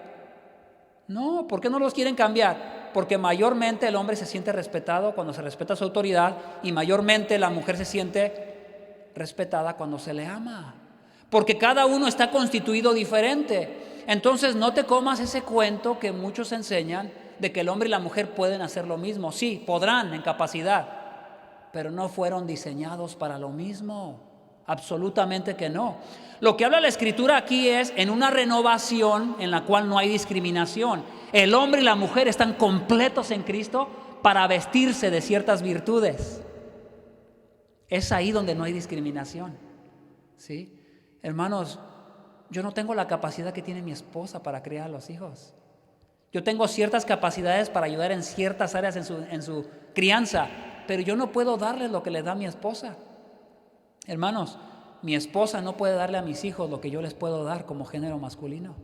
[SPEAKER 5] No, ¿por qué no los quieren cambiar? Porque mayormente el hombre se siente respetado cuando se respeta su autoridad y mayormente la mujer se siente respetada cuando se le ama. Porque cada uno está constituido diferente. Entonces no te comas ese cuento que muchos enseñan de que el hombre y la mujer pueden hacer lo mismo. Sí, podrán en capacidad, pero no fueron diseñados para lo mismo. Absolutamente que no. Lo que habla la Escritura aquí es en una renovación en la cual no hay discriminación. El hombre y la mujer están completos en Cristo para vestirse de ciertas virtudes. Es ahí donde no hay discriminación, ¿sí? Hermanos, yo no tengo la capacidad que tiene mi esposa para criar a los hijos. Yo tengo ciertas capacidades para ayudar en ciertas áreas en su crianza, pero yo no puedo darle lo que le da mi esposa. Hermanos, mi esposa no puede darle a mis hijos lo que yo les puedo dar como género masculino.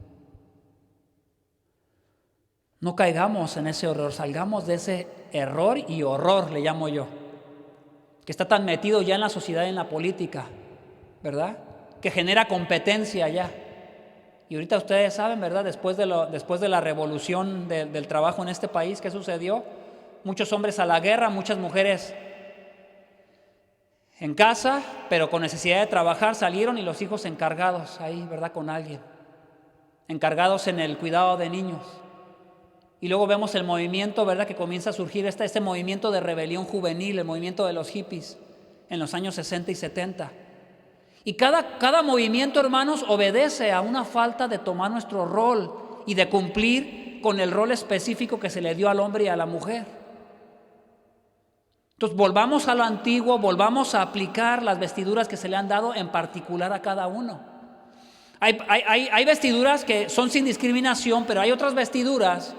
[SPEAKER 5] No caigamos en ese error, salgamos de ese error y horror, le llamo yo, que está tan metido ya en la sociedad y en la política, ¿verdad?, que genera competencia ya. Y ahorita ustedes saben, ¿verdad?, después de la revolución del trabajo en este país, ¿qué sucedió? Muchos hombres a la guerra, muchas mujeres en casa, pero con necesidad de trabajar, salieron y los hijos encargados ahí, ¿verdad?, con alguien, encargados en el cuidado de niños. Y luego vemos el movimiento, ¿verdad?, que comienza a surgir este movimiento de rebelión juvenil, el movimiento de los hippies en los años 60 y 70. Y cada movimiento, hermanos, obedece a una falta de tomar nuestro rol y de cumplir con el rol específico que se le dio al hombre y a la mujer. Entonces, volvamos a lo antiguo, volvamos a aplicar las vestiduras que se le han dado en particular a cada uno. Hay vestiduras que son sin discriminación, pero hay otras vestiduras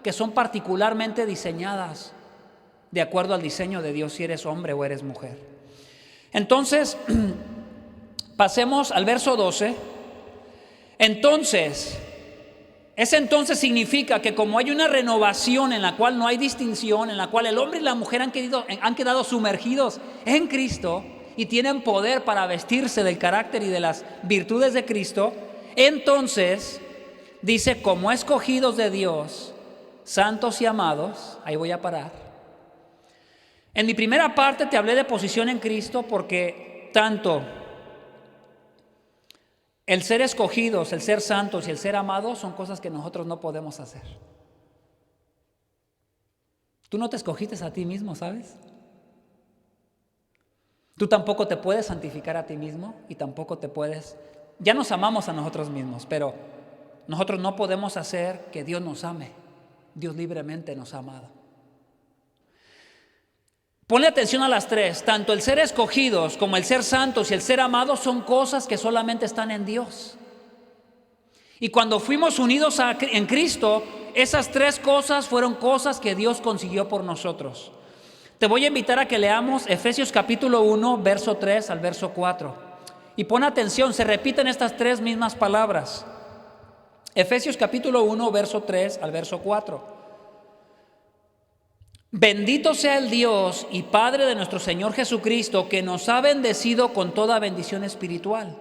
[SPEAKER 5] que son particularmente diseñadas de acuerdo al diseño de Dios, si eres hombre o eres mujer. Entonces, pasemos al verso 12. Entonces significa que como hay una renovación en la cual no hay distinción, en la cual el hombre y la mujer han quedado sumergidos en Cristo, y tienen poder para vestirse del carácter y de las virtudes de Cristo, entonces dice, como escogidos de Dios, santos y amados, ahí voy a parar. En mi primera parte te hablé de posición en Cristo porque tanto el ser escogidos, el ser santos y el ser amados son cosas que nosotros no podemos hacer. Tú no te escogiste a ti mismo, ¿sabes? Tú tampoco te puedes santificar a ti mismo y tampoco te puedes... Ya nos amamos a nosotros mismos, pero nosotros no podemos hacer que Dios nos ame. Dios libremente nos ha amado. Ponle atención a las tres. Tanto el ser escogidos como el ser santos y el ser amados son cosas que solamente están en Dios. Y cuando fuimos unidos en Cristo, esas tres cosas fueron cosas que Dios consiguió por nosotros. Te voy a invitar a que leamos Efesios capítulo 1, verso 3 al verso 4. Y pon atención, se repiten estas tres mismas palabras. Efesios capítulo 1, verso 3 al verso 4. Bendito sea el Dios y Padre de nuestro Señor Jesucristo, que nos ha bendecido con toda bendición espiritual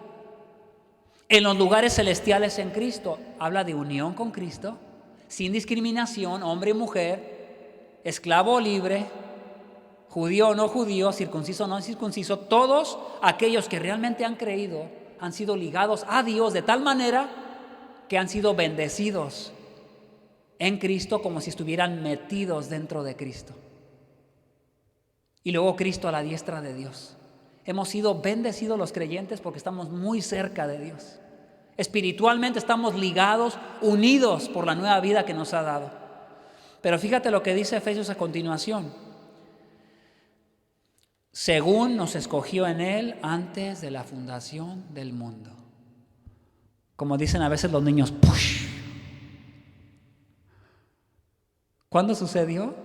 [SPEAKER 5] en los lugares celestiales en Cristo. Habla de unión con Cristo, sin discriminación, hombre y mujer, esclavo o libre, judío o no judío, circunciso o no circunciso. Todos aquellos que realmente han creído han sido ligados a Dios de tal manera que han sido bendecidos en Cristo, como si estuvieran metidos dentro de Cristo. Y luego Cristo a la diestra de Dios. Hemos sido bendecidos los creyentes porque estamos muy cerca de Dios. Espiritualmente estamos ligados, unidos por la nueva vida que nos ha dado. Pero fíjate lo que dice Efesios a continuación. Según nos escogió en Él antes de la fundación del mundo. Como dicen a veces los niños, ¡push! ¿Cuándo sucedió?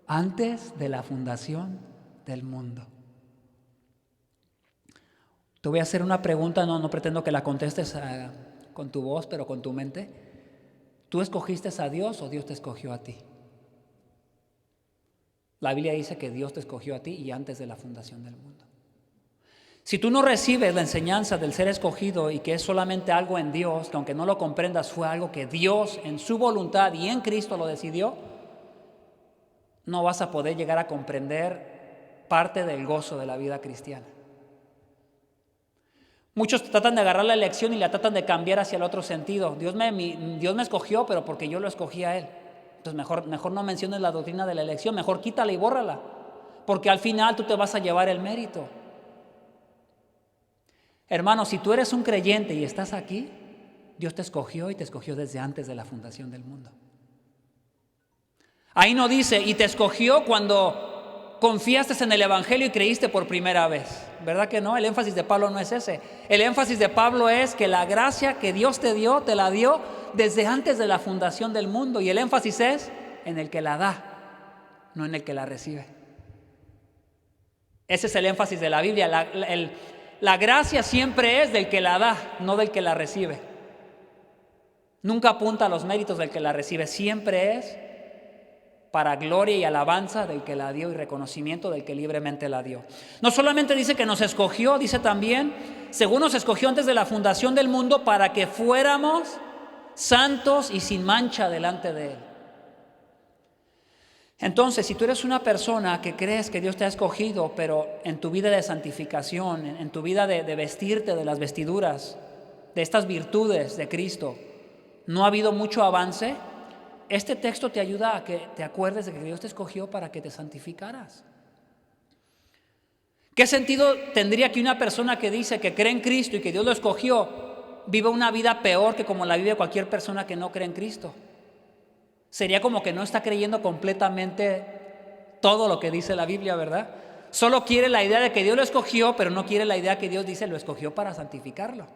[SPEAKER 5] Antes de la fundación del mundo. Te voy a hacer una pregunta, no pretendo que la contestes con tu voz, pero con tu mente. ¿Tú escogiste a Dios o Dios te escogió a ti? La Biblia dice que Dios te escogió a ti y antes de la fundación del mundo. Si tú no recibes la enseñanza del ser escogido y que es solamente algo en Dios, que aunque no lo comprendas fue algo que Dios en su voluntad y en Cristo lo decidió, no vas a poder llegar a comprender parte del gozo de la vida cristiana. Muchos tratan de agarrar la elección y la tratan de cambiar hacia el otro sentido. Dios me escogió, pero porque yo lo escogí a Él. Entonces mejor no menciones la doctrina de la elección, mejor quítala y bórrala, porque al final tú te vas a llevar el mérito. Hermano, si tú eres un creyente y estás aquí, Dios te escogió y te escogió desde antes de la fundación del mundo. Ahí no dice, y te escogió cuando confiaste en el Evangelio y creíste por primera vez. ¿Verdad que no? El énfasis de Pablo no es ese. El énfasis de Pablo es que la gracia que Dios te dio, te la dio desde antes de la fundación del mundo. Y el énfasis es en el que la da, no en el que la recibe. Ese es el énfasis de la Biblia. La gracia siempre es del que la da, no del que la recibe. Nunca apunta a los méritos del que la recibe, siempre es para gloria y alabanza del que la dio y reconocimiento del que libremente la dio. No solamente dice que nos escogió, dice también, según nos escogió antes de la fundación del mundo, para que fuéramos santos y sin mancha delante de Él. Entonces, si tú eres una persona que crees que Dios te ha escogido, pero en tu vida de santificación, en tu vida de vestirte de las vestiduras, de estas virtudes de Cristo, no ha habido mucho avance, este texto te ayuda a que te acuerdes de que Dios te escogió para que te santificaras. ¿Qué sentido tendría que una persona que dice que cree en Cristo y que Dios lo escogió viva una vida peor que como la vive cualquier persona que no cree en Cristo? Sería como que no está creyendo completamente todo lo que dice la Biblia, ¿verdad? Solo quiere la idea de que Dios lo escogió, pero no quiere la idea que Dios dice lo escogió para santificarlo.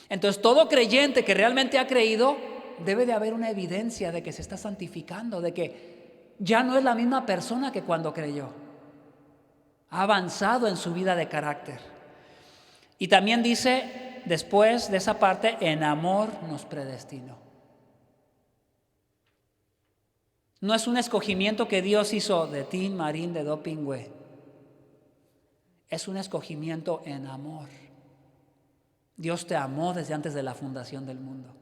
[SPEAKER 5] Entonces, todo creyente que realmente ha creído, debe de haber una evidencia de que se está santificando, de que ya no es la misma persona que cuando creyó. Ha avanzado en su vida de carácter. Y también dice, después de esa parte, en amor nos predestinó. No es un escogimiento que Dios hizo de Tin, Marín, de Dopingüe. Es un escogimiento en amor. Dios te amó desde antes de la fundación del mundo.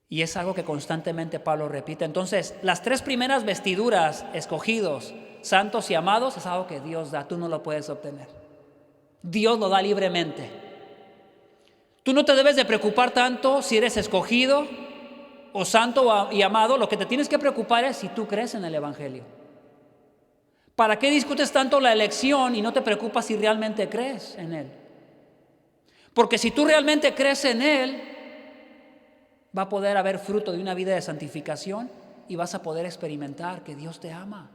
[SPEAKER 5] Y es algo que constantemente Pablo repite. Entonces, las 3 primeras vestiduras, escogidos, santos y amados, es algo que Dios da. Tú no lo puedes obtener. Dios lo da libremente. Tú no te debes de preocupar tanto si eres escogido o santo y amado. Lo que te tienes que preocupar es si tú crees en el Evangelio. ¿Para qué discutes tanto la elección y no te preocupas si realmente crees en Él? Porque si tú realmente crees en Él, va a poder haber fruto de una vida de santificación y vas a poder experimentar que Dios te ama.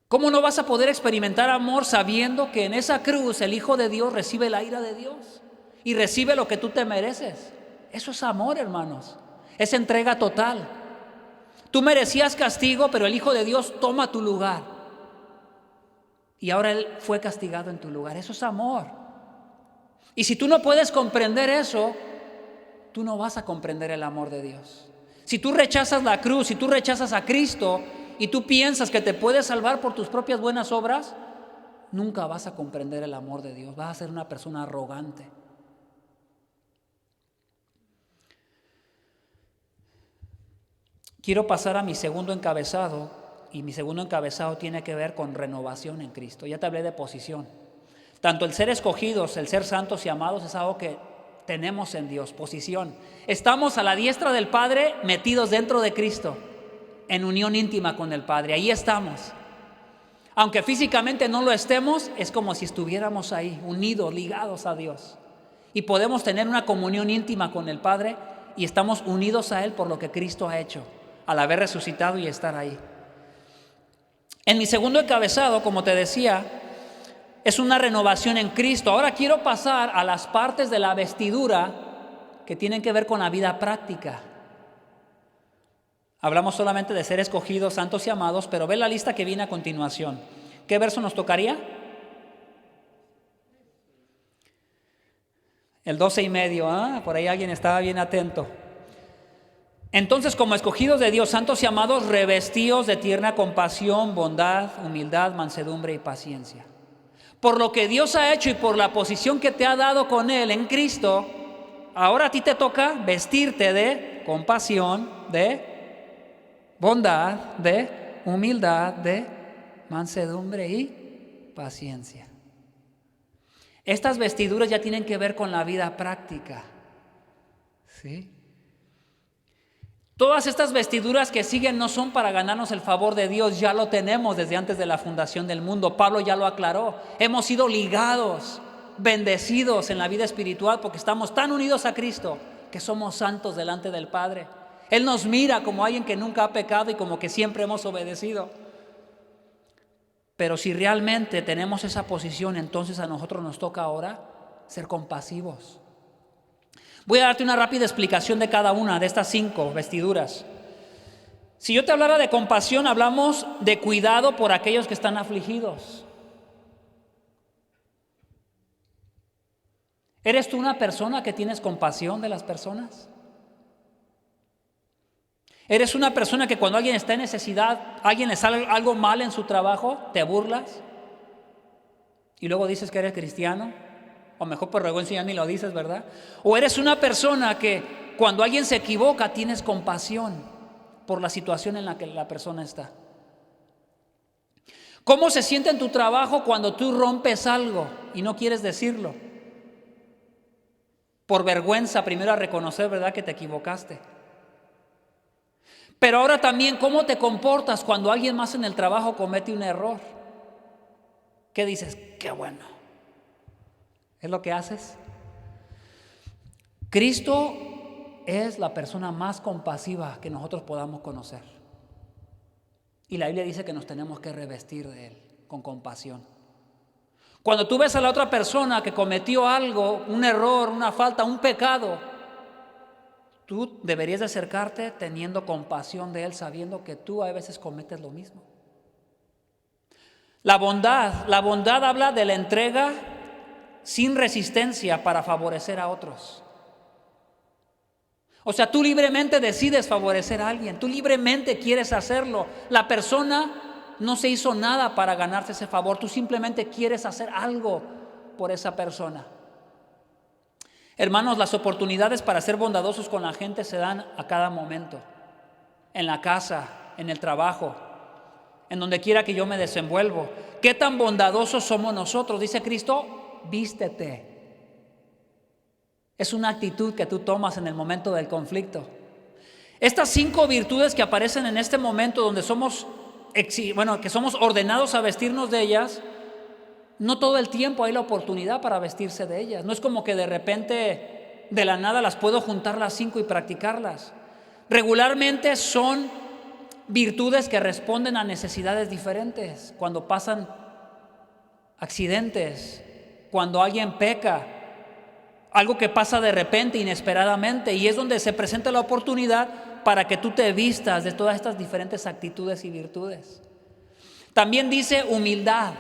[SPEAKER 5] ¿Cómo no vas a poder experimentar amor sabiendo que en esa cruz el Hijo de Dios recibe la ira de Dios y recibe lo que tú te mereces? Eso es amor, hermanos. Es entrega total. Tú merecías castigo, pero el Hijo de Dios toma tu lugar. Y ahora Él fue castigado en tu lugar. Eso es amor. Y si tú no puedes comprender eso, tú no vas a comprender el amor de Dios. Si tú rechazas la cruz, si tú rechazas a Cristo y tú piensas que te puedes salvar por tus propias buenas obras, nunca vas a comprender el amor de Dios. Vas a ser una persona arrogante. Quiero pasar a mi segundo encabezado, y mi segundo encabezado tiene que ver con renovación en Cristo. Ya te hablé de posición. Tanto el ser escogidos, el ser santos y amados es algo que tenemos en Dios, posición. Estamos a la diestra del Padre, metidos dentro de Cristo, en unión íntima con el Padre. Ahí estamos. Aunque físicamente no lo estemos, es como si estuviéramos ahí, unidos, ligados a Dios. Y podemos tener una comunión íntima con el Padre y estamos unidos a Él por lo que Cristo ha hecho, al haber resucitado y estar ahí. En mi segundo encabezado, como te decía, es una renovación en Cristo. Ahora quiero pasar a las partes de la vestidura que tienen que ver con la vida práctica. Hablamos solamente de ser escogidos, santos y amados, pero ve la lista que viene a continuación. ¿Qué verso nos tocaría? El 12:30, por ahí alguien estaba bien atento. Entonces, como escogidos de Dios, santos y amados, revestíos de tierna compasión, bondad, humildad, mansedumbre y paciencia. Por lo que Dios ha hecho y por la posición que te ha dado con Él en Cristo, ahora a ti te toca vestirte de compasión, de bondad, de humildad, de mansedumbre y paciencia. Estas vestiduras ya tienen que ver con la vida práctica, ¿sí? Todas estas vestiduras que siguen no son para ganarnos el favor de Dios, ya lo tenemos desde antes de la fundación del mundo. Pablo ya lo aclaró. Hemos sido ligados, bendecidos en la vida espiritual porque estamos tan unidos a Cristo que somos santos delante del Padre. Él nos mira como alguien que nunca ha pecado y como que siempre hemos obedecido. Pero si realmente tenemos esa posición, entonces a nosotros nos toca ahora ser compasivos. Voy a darte una rápida explicación de cada una de estas 5 vestiduras. Si yo te hablara de compasión, hablamos de cuidado por aquellos que están afligidos. ¿Eres tú una persona que tienes compasión de las personas? ¿Eres una persona que cuando alguien está en necesidad, alguien le sale algo mal en su trabajo, te burlas? Y luego dices que eres cristiano. O mejor por vergüenza ya ni lo dices, ¿verdad? O eres una persona que cuando alguien se equivoca tienes compasión por la situación en la que la persona está. ¿Cómo se siente en tu trabajo cuando tú rompes algo y no quieres decirlo? Por vergüenza primero a reconocer, ¿verdad?, que te equivocaste. Pero ahora también, ¿cómo te comportas cuando alguien más en el trabajo comete un error? ¿Qué dices? ¡Qué bueno! ¿Es lo que haces? Cristo es la persona más compasiva que nosotros podamos conocer. Y la Biblia dice que nos tenemos que revestir de Él con compasión. Cuando tú ves a la otra persona que cometió algo, un error, una falta, un pecado, tú deberías de acercarte teniendo compasión de Él, sabiendo que tú a veces cometes lo mismo. La bondad habla de la entrega sin resistencia para favorecer a otros. O sea, tú libremente decides favorecer a alguien, tú libremente quieres hacerlo. La persona no se hizo nada para ganarse ese favor. Tú simplemente quieres hacer algo por esa persona. Hermanos, las oportunidades para ser bondadosos con la gente se dan a cada momento. En la casa, en el trabajo, en donde quiera que yo me desenvuelvo. ¿Qué tan bondadosos somos nosotros? Dice Cristo, vístete. Es una actitud que tú tomas en el momento del conflicto. Estas 5 virtudes que aparecen en este momento donde que somos ordenados a vestirnos de ellas, no todo el tiempo hay la oportunidad para vestirse de ellas. No es como que de repente, de la nada, las puedo juntar las 5 y practicarlas. Regularmente son virtudes que responden a necesidades diferentes. Cuando pasan accidentes, cuando alguien peca, algo que pasa de repente, inesperadamente, y es donde se presenta la oportunidad para que tú te vistas de todas estas diferentes actitudes y virtudes. También dice humildad.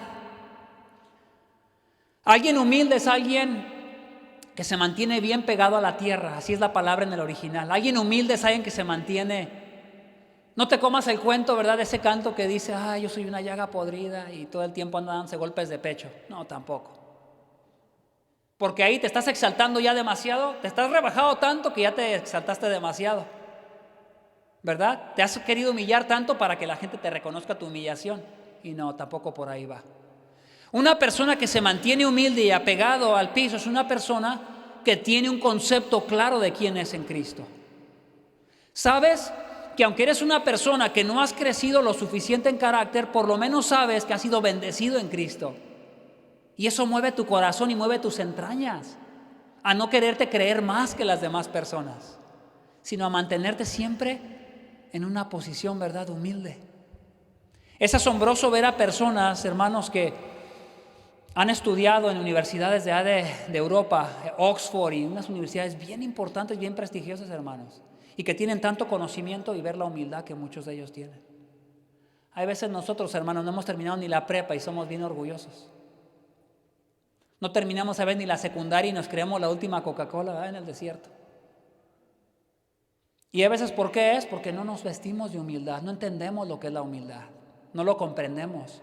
[SPEAKER 5] Alguien humilde es alguien que se mantiene bien pegado a la tierra, así es la palabra en el original. Alguien humilde es alguien que se mantiene. No te comas el cuento, ¿verdad? De ese canto que dice, yo soy una llaga podrida y todo el tiempo andan dándose golpes de pecho. No, tampoco. Porque ahí te estás exaltando ya demasiado, te estás rebajado tanto que ya te exaltaste demasiado, ¿verdad? Te has querido humillar tanto para que la gente te reconozca tu humillación. Y no, tampoco por ahí va. Una persona que se mantiene humilde y apegado al piso es una persona que tiene un concepto claro de quién es en Cristo. ¿Sabes? Que aunque eres una persona que no has crecido lo suficiente en carácter, por lo menos sabes que has sido bendecido en Cristo. Y eso mueve tu corazón y mueve tus entrañas a no quererte creer más que las demás personas, sino a mantenerte siempre en una posición, ¿verdad?, humilde. Es asombroso ver a personas, hermanos, que han estudiado en universidades de Europa, Oxford y unas universidades bien importantes, bien prestigiosas, hermanos, y que tienen tanto conocimiento y ver la humildad que muchos de ellos tienen. Hay veces nosotros, hermanos, no hemos terminado ni la prepa y somos bien orgullosos. No terminamos a ver ni la secundaria y nos creemos la última Coca-Cola en el desierto. Y a veces, ¿por qué es? Porque no nos vestimos de humildad, no entendemos lo que es la humildad, no lo comprendemos.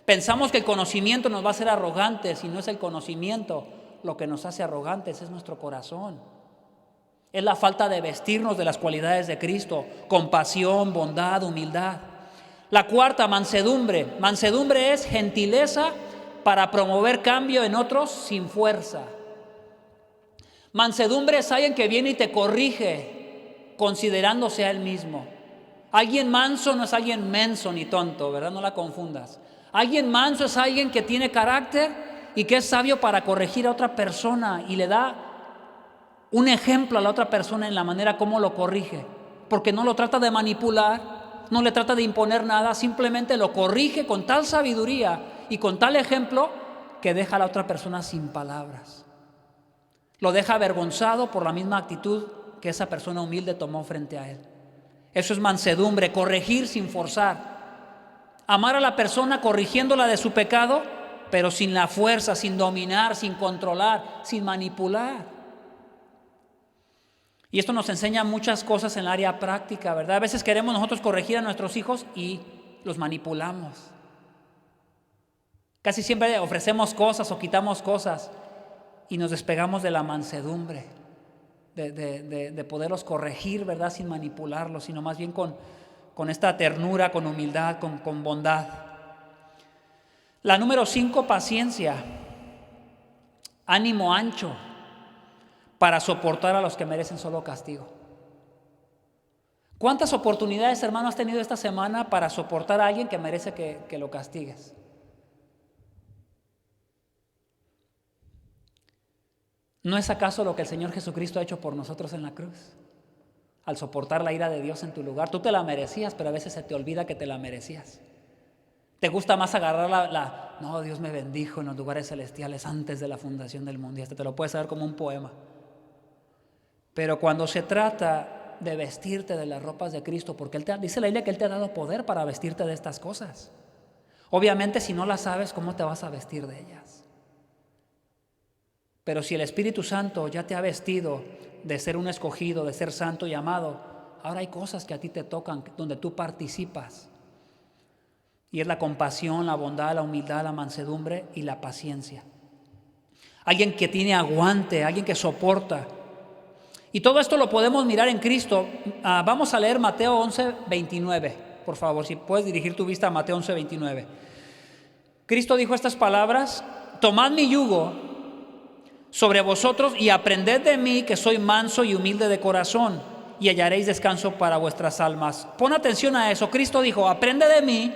[SPEAKER 5] Pensamos que el conocimiento nos va a hacer arrogantes y no es el conocimiento lo que nos hace arrogantes, es nuestro corazón. Es la falta de vestirnos de las cualidades de Cristo, compasión, bondad, humildad. La cuarta, mansedumbre. Mansedumbre es gentileza para promover cambio en otros sin fuerza. Mansedumbre es alguien que viene y te corrige considerándose a él mismo. Alguien manso no es alguien menso ni tonto, ¿verdad? No la confundas. Alguien manso es alguien que tiene carácter y que es sabio para corregir a otra persona y le da un ejemplo a la otra persona en la manera como lo corrige, porque no lo trata de manipular, no le trata de imponer nada, simplemente lo corrige con tal sabiduría y con tal ejemplo que deja a la otra persona sin palabras. Lo deja avergonzado por la misma actitud que esa persona humilde tomó frente a él. Eso es mansedumbre, corregir sin forzar. Amar a la persona corrigiéndola de su pecado, pero sin la fuerza, sin dominar, sin controlar, sin manipular. Y esto nos enseña muchas cosas en el área práctica, ¿verdad? A veces queremos nosotros corregir a nuestros hijos y los manipulamos. Casi siempre ofrecemos cosas o quitamos cosas y nos despegamos de la mansedumbre, de poderlos corregir, ¿verdad? Sin manipularlos, sino más bien con esta ternura, con humildad, con bondad. La número 5, paciencia. Ánimo ancho para soportar a los que merecen solo castigo. ¿Cuántas oportunidades, hermano, has tenido esta semana para soportar a alguien que merece que lo castigues? ¿No es acaso lo que el Señor Jesucristo ha hecho por nosotros en la cruz? Al soportar la ira de Dios en tu lugar. Tú te la merecías, pero a veces se te olvida que te la merecías. Te gusta más agarrar no, Dios me bendijo en los lugares celestiales antes de la fundación del mundo. Y hasta te lo puedes saber como un poema. Pero cuando se trata de vestirte de las ropas de Cristo, porque dice la Biblia que Él te ha dado poder para vestirte de estas cosas. Obviamente, si no las sabes, ¿cómo te vas a vestir de ellas? Pero si el Espíritu Santo ya te ha vestido de ser un escogido, de ser santo y amado, ahora hay cosas que a ti te tocan, donde tú participas. Y es la compasión, la bondad, la humildad, la mansedumbre y la paciencia. Alguien que tiene aguante, alguien que soporta. Y todo esto lo podemos mirar en Cristo. Vamos a leer Mateo 11:29, por favor, si puedes dirigir tu vista a Mateo 11:29. Cristo dijo estas palabras: tomad mi yugo sobre vosotros y aprended de mí, que soy manso y humilde de corazón, y hallaréis descanso para vuestras almas. Pon atención a eso. Cristo dijo: aprende de mí,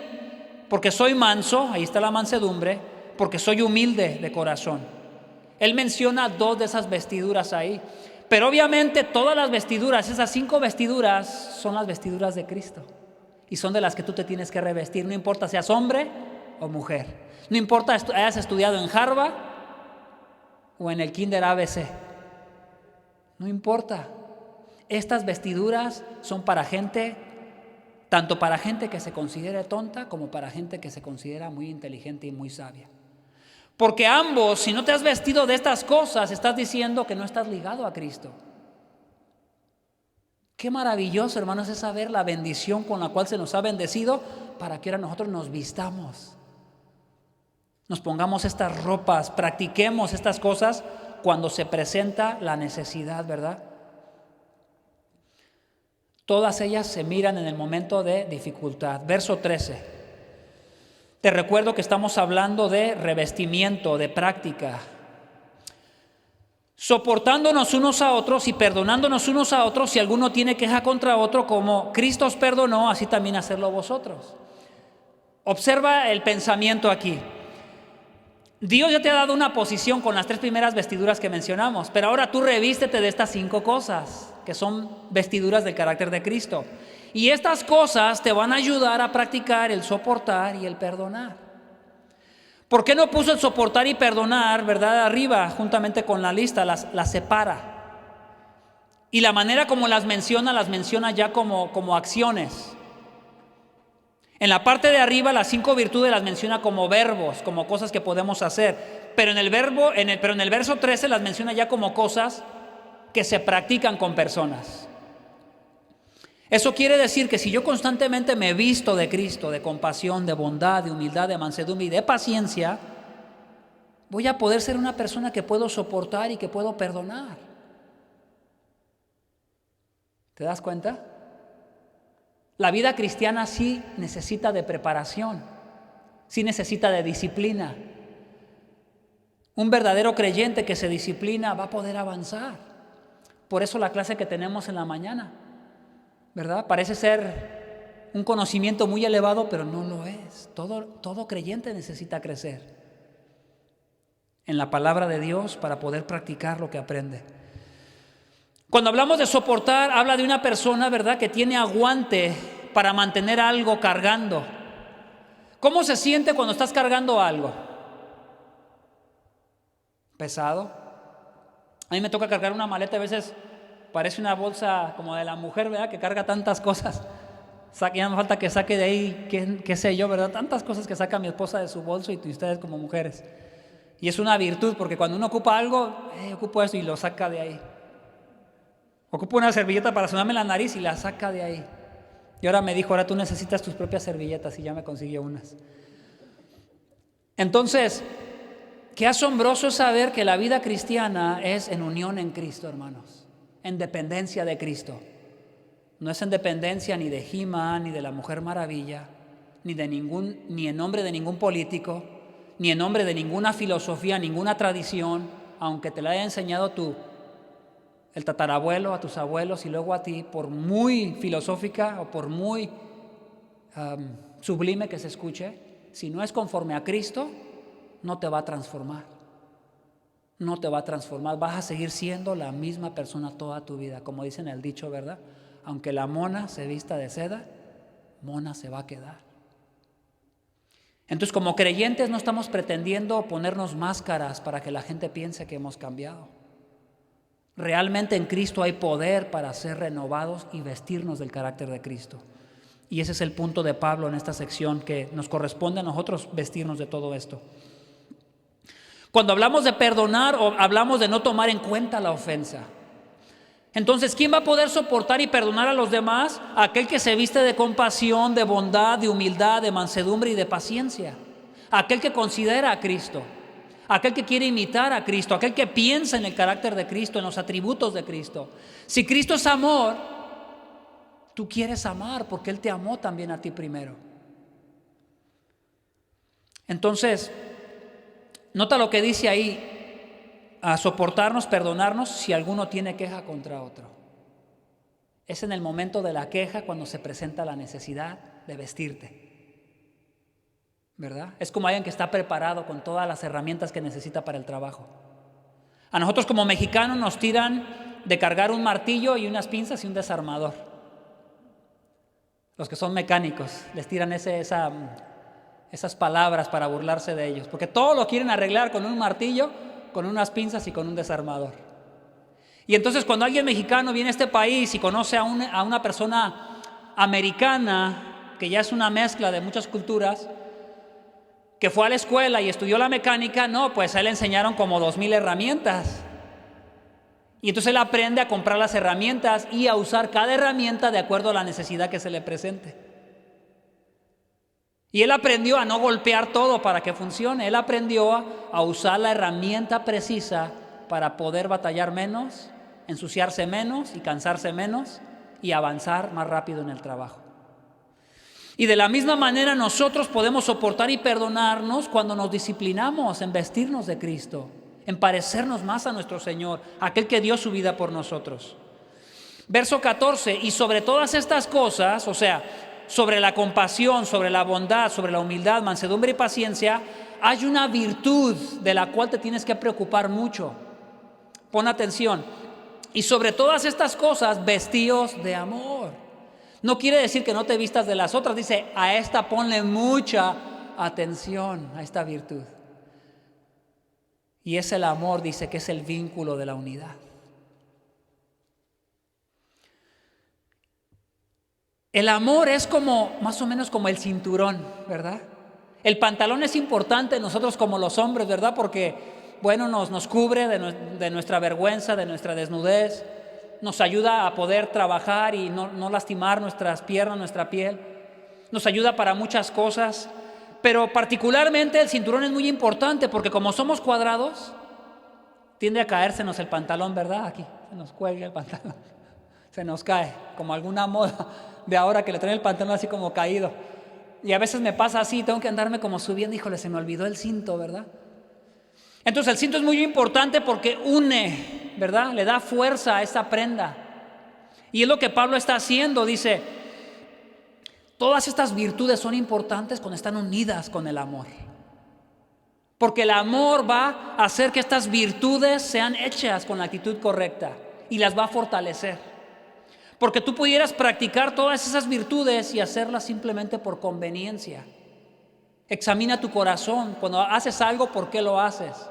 [SPEAKER 5] porque soy manso, ahí está la mansedumbre, porque soy humilde de corazón. Él menciona 2 de esas vestiduras ahí. Pero obviamente todas las vestiduras, esas 5 vestiduras, son las vestiduras de Cristo. Y son de las que tú te tienes que revestir, no importa seas hombre o mujer. No importa hayas estudiado en Harvard o en el Kinder ABC. No importa. Estas vestiduras son para gente, tanto para gente que se considere tonta como para gente que se considera muy inteligente y muy sabia. Porque ambos, si no te has vestido de estas cosas, estás diciendo que no estás ligado a Cristo. Qué maravilloso, hermanos, es saber la bendición con la cual se nos ha bendecido para que ahora nosotros nos vistamos. Nos pongamos estas ropas, practiquemos estas cosas cuando se presenta la necesidad, ¿verdad? Todas ellas se miran en el momento de dificultad. Verso 13. Te recuerdo que estamos hablando de revestimiento, de práctica. Soportándonos unos a otros y perdonándonos unos a otros si alguno tiene queja contra otro, como Cristo os perdonó, así también hacerlo vosotros. Observa el pensamiento aquí. Dios ya te ha dado una posición con las 3 primeras vestiduras que mencionamos, pero ahora tú revístete de estas 5 cosas, que son vestiduras del carácter de Cristo. Y estas cosas te van a ayudar a practicar el soportar y el perdonar. ¿Por qué no puso el soportar y perdonar, verdad, arriba, juntamente con la lista? Las separa. Y la manera como las menciona ya como acciones. En la parte de arriba, las 5 virtudes las menciona como verbos, como cosas que podemos hacer. Pero en el verso 13 las menciona ya como cosas que se practican con personas. Eso quiere decir que si yo constantemente me visto de Cristo, de compasión, de bondad, de humildad, de mansedumbre y de paciencia, voy a poder ser una persona que puedo soportar y que puedo perdonar. ¿Te das cuenta? La vida cristiana sí necesita de preparación, sí necesita de disciplina. Un verdadero creyente que se disciplina va a poder avanzar. Por eso la clase que tenemos en la mañana, ¿verdad? Parece ser un conocimiento muy elevado, pero no lo es. Todo creyente necesita crecer en la palabra de Dios para poder practicar lo que aprende. Cuando hablamos de soportar, habla de una persona, ¿verdad?, que tiene aguante para mantener algo cargando. ¿Cómo se siente cuando estás cargando algo? ¿Pesado? A mí me toca cargar una maleta, a veces parece una bolsa como de la mujer, ¿verdad?, que carga tantas cosas. Ya me falta que saque de ahí, qué sé yo, ¿verdad? Tantas cosas que saca mi esposa de su bolso y ustedes como mujeres. Y es una virtud, porque cuando uno ocupa algo, ocupo eso y lo saca de ahí. Ocupo una servilleta para sonarme la nariz y la saca de ahí. Y ahora me dijo, ahora tú necesitas tus propias servilletas, y ya me consiguió unas. Entonces, qué asombroso es saber que la vida cristiana es en unión en Cristo, hermanos. En dependencia de Cristo. No es en dependencia ni de He-Man, ni de la Mujer Maravilla, ni en nombre de ningún político, ni en nombre de ninguna filosofía, ninguna tradición, aunque te la haya enseñado el tatarabuelo, a tus abuelos y luego a ti, por muy filosófica o por muy sublime que se escuche, si no es conforme a Cristo, no te va a transformar. No te va a transformar, vas a seguir siendo la misma persona toda tu vida, como dicen el dicho, ¿verdad? Aunque la mona se vista de seda, mona se va a quedar. Entonces, como creyentes no estamos pretendiendo ponernos máscaras para que la gente piense que hemos cambiado. Realmente en Cristo hay poder para ser renovados y vestirnos del carácter de Cristo. Y ese es el punto de Pablo en esta sección, que nos corresponde a nosotros vestirnos de todo esto. Cuando hablamos de perdonar, o hablamos de no tomar en cuenta la ofensa. Entonces, ¿quién va a poder soportar y perdonar a los demás? Aquel que se viste de compasión, de bondad, de humildad, de mansedumbre y de paciencia. Aquel que considera a Cristo. Aquel que quiere imitar a Cristo. Aquel que piensa en el carácter de Cristo, en los atributos de Cristo. Si Cristo es amor, tú quieres amar porque Él te amó también a ti primero. Entonces, nota lo que dice ahí. A soportarnos, perdonarnos si alguno tiene queja contra otro. Es en el momento de la queja cuando se presenta la necesidad de vestirte, ¿verdad? Es como alguien que está preparado con todas las herramientas que necesita para el trabajo. A nosotros como mexicanos nos tiran de cargar un martillo y unas pinzas y un desarmador. Los que son mecánicos les tiran esas palabras para burlarse de ellos, porque todo lo quieren arreglar con un martillo, con unas pinzas y con un desarmador. Y entonces cuando alguien mexicano viene a este país y conoce a una persona americana, que ya es una mezcla de muchas culturas, que fue a la escuela y estudió la mecánica, no, pues a él le enseñaron como 2000 herramientas. Y entonces él aprende a comprar las herramientas y a usar cada herramienta de acuerdo a la necesidad que se le presente. Y él aprendió a no golpear todo para que funcione. Él aprendió a usar la herramienta precisa para poder batallar menos, ensuciarse menos y cansarse menos y avanzar más rápido en el trabajo. Y de la misma manera nosotros podemos soportar y perdonarnos cuando nos disciplinamos en vestirnos de Cristo, en parecernos más a nuestro Señor, aquel que dio su vida por nosotros. Verso 14, y sobre todas estas cosas, o sea, sobre la compasión, sobre la bondad, sobre la humildad, mansedumbre y paciencia, hay una virtud de la cual te tienes que preocupar mucho. Pon atención. Y sobre todas estas cosas, vestíos de amor. No quiere decir que no te vistas de las otras. Dice, a esta ponle mucha atención, a esta virtud. Y es el amor, dice, que es el vínculo de la unidad. El amor es como, más o menos como el cinturón, ¿verdad? El pantalón es importante nosotros como los hombres, ¿verdad? Porque, bueno, nos cubre de nuestra vergüenza, de nuestra desnudez. Nos ayuda a poder trabajar y no lastimar nuestras piernas, nuestra piel. Nos ayuda para muchas cosas. Pero particularmente el cinturón es muy importante porque como somos cuadrados, tiende a caérsenos el pantalón, ¿verdad? Aquí se nos cuelga el pantalón. Se nos cae, como alguna moda de ahora que le traen el pantalón así como caído. Y a veces me pasa así, tengo que andarme como subiendo, híjole, se me olvidó el cinto, ¿verdad? Entonces el cinto es muy importante porque une, ¿verdad? Le da fuerza a esta prenda. Y es lo que Pablo está haciendo, dice, todas estas virtudes son importantes cuando están unidas con el amor. Porque el amor va a hacer que estas virtudes sean hechas con la actitud correcta y las va a fortalecer. Porque tú pudieras practicar todas esas virtudes y hacerlas simplemente por conveniencia. Examina tu corazón. Cuando haces algo, ¿por qué lo haces?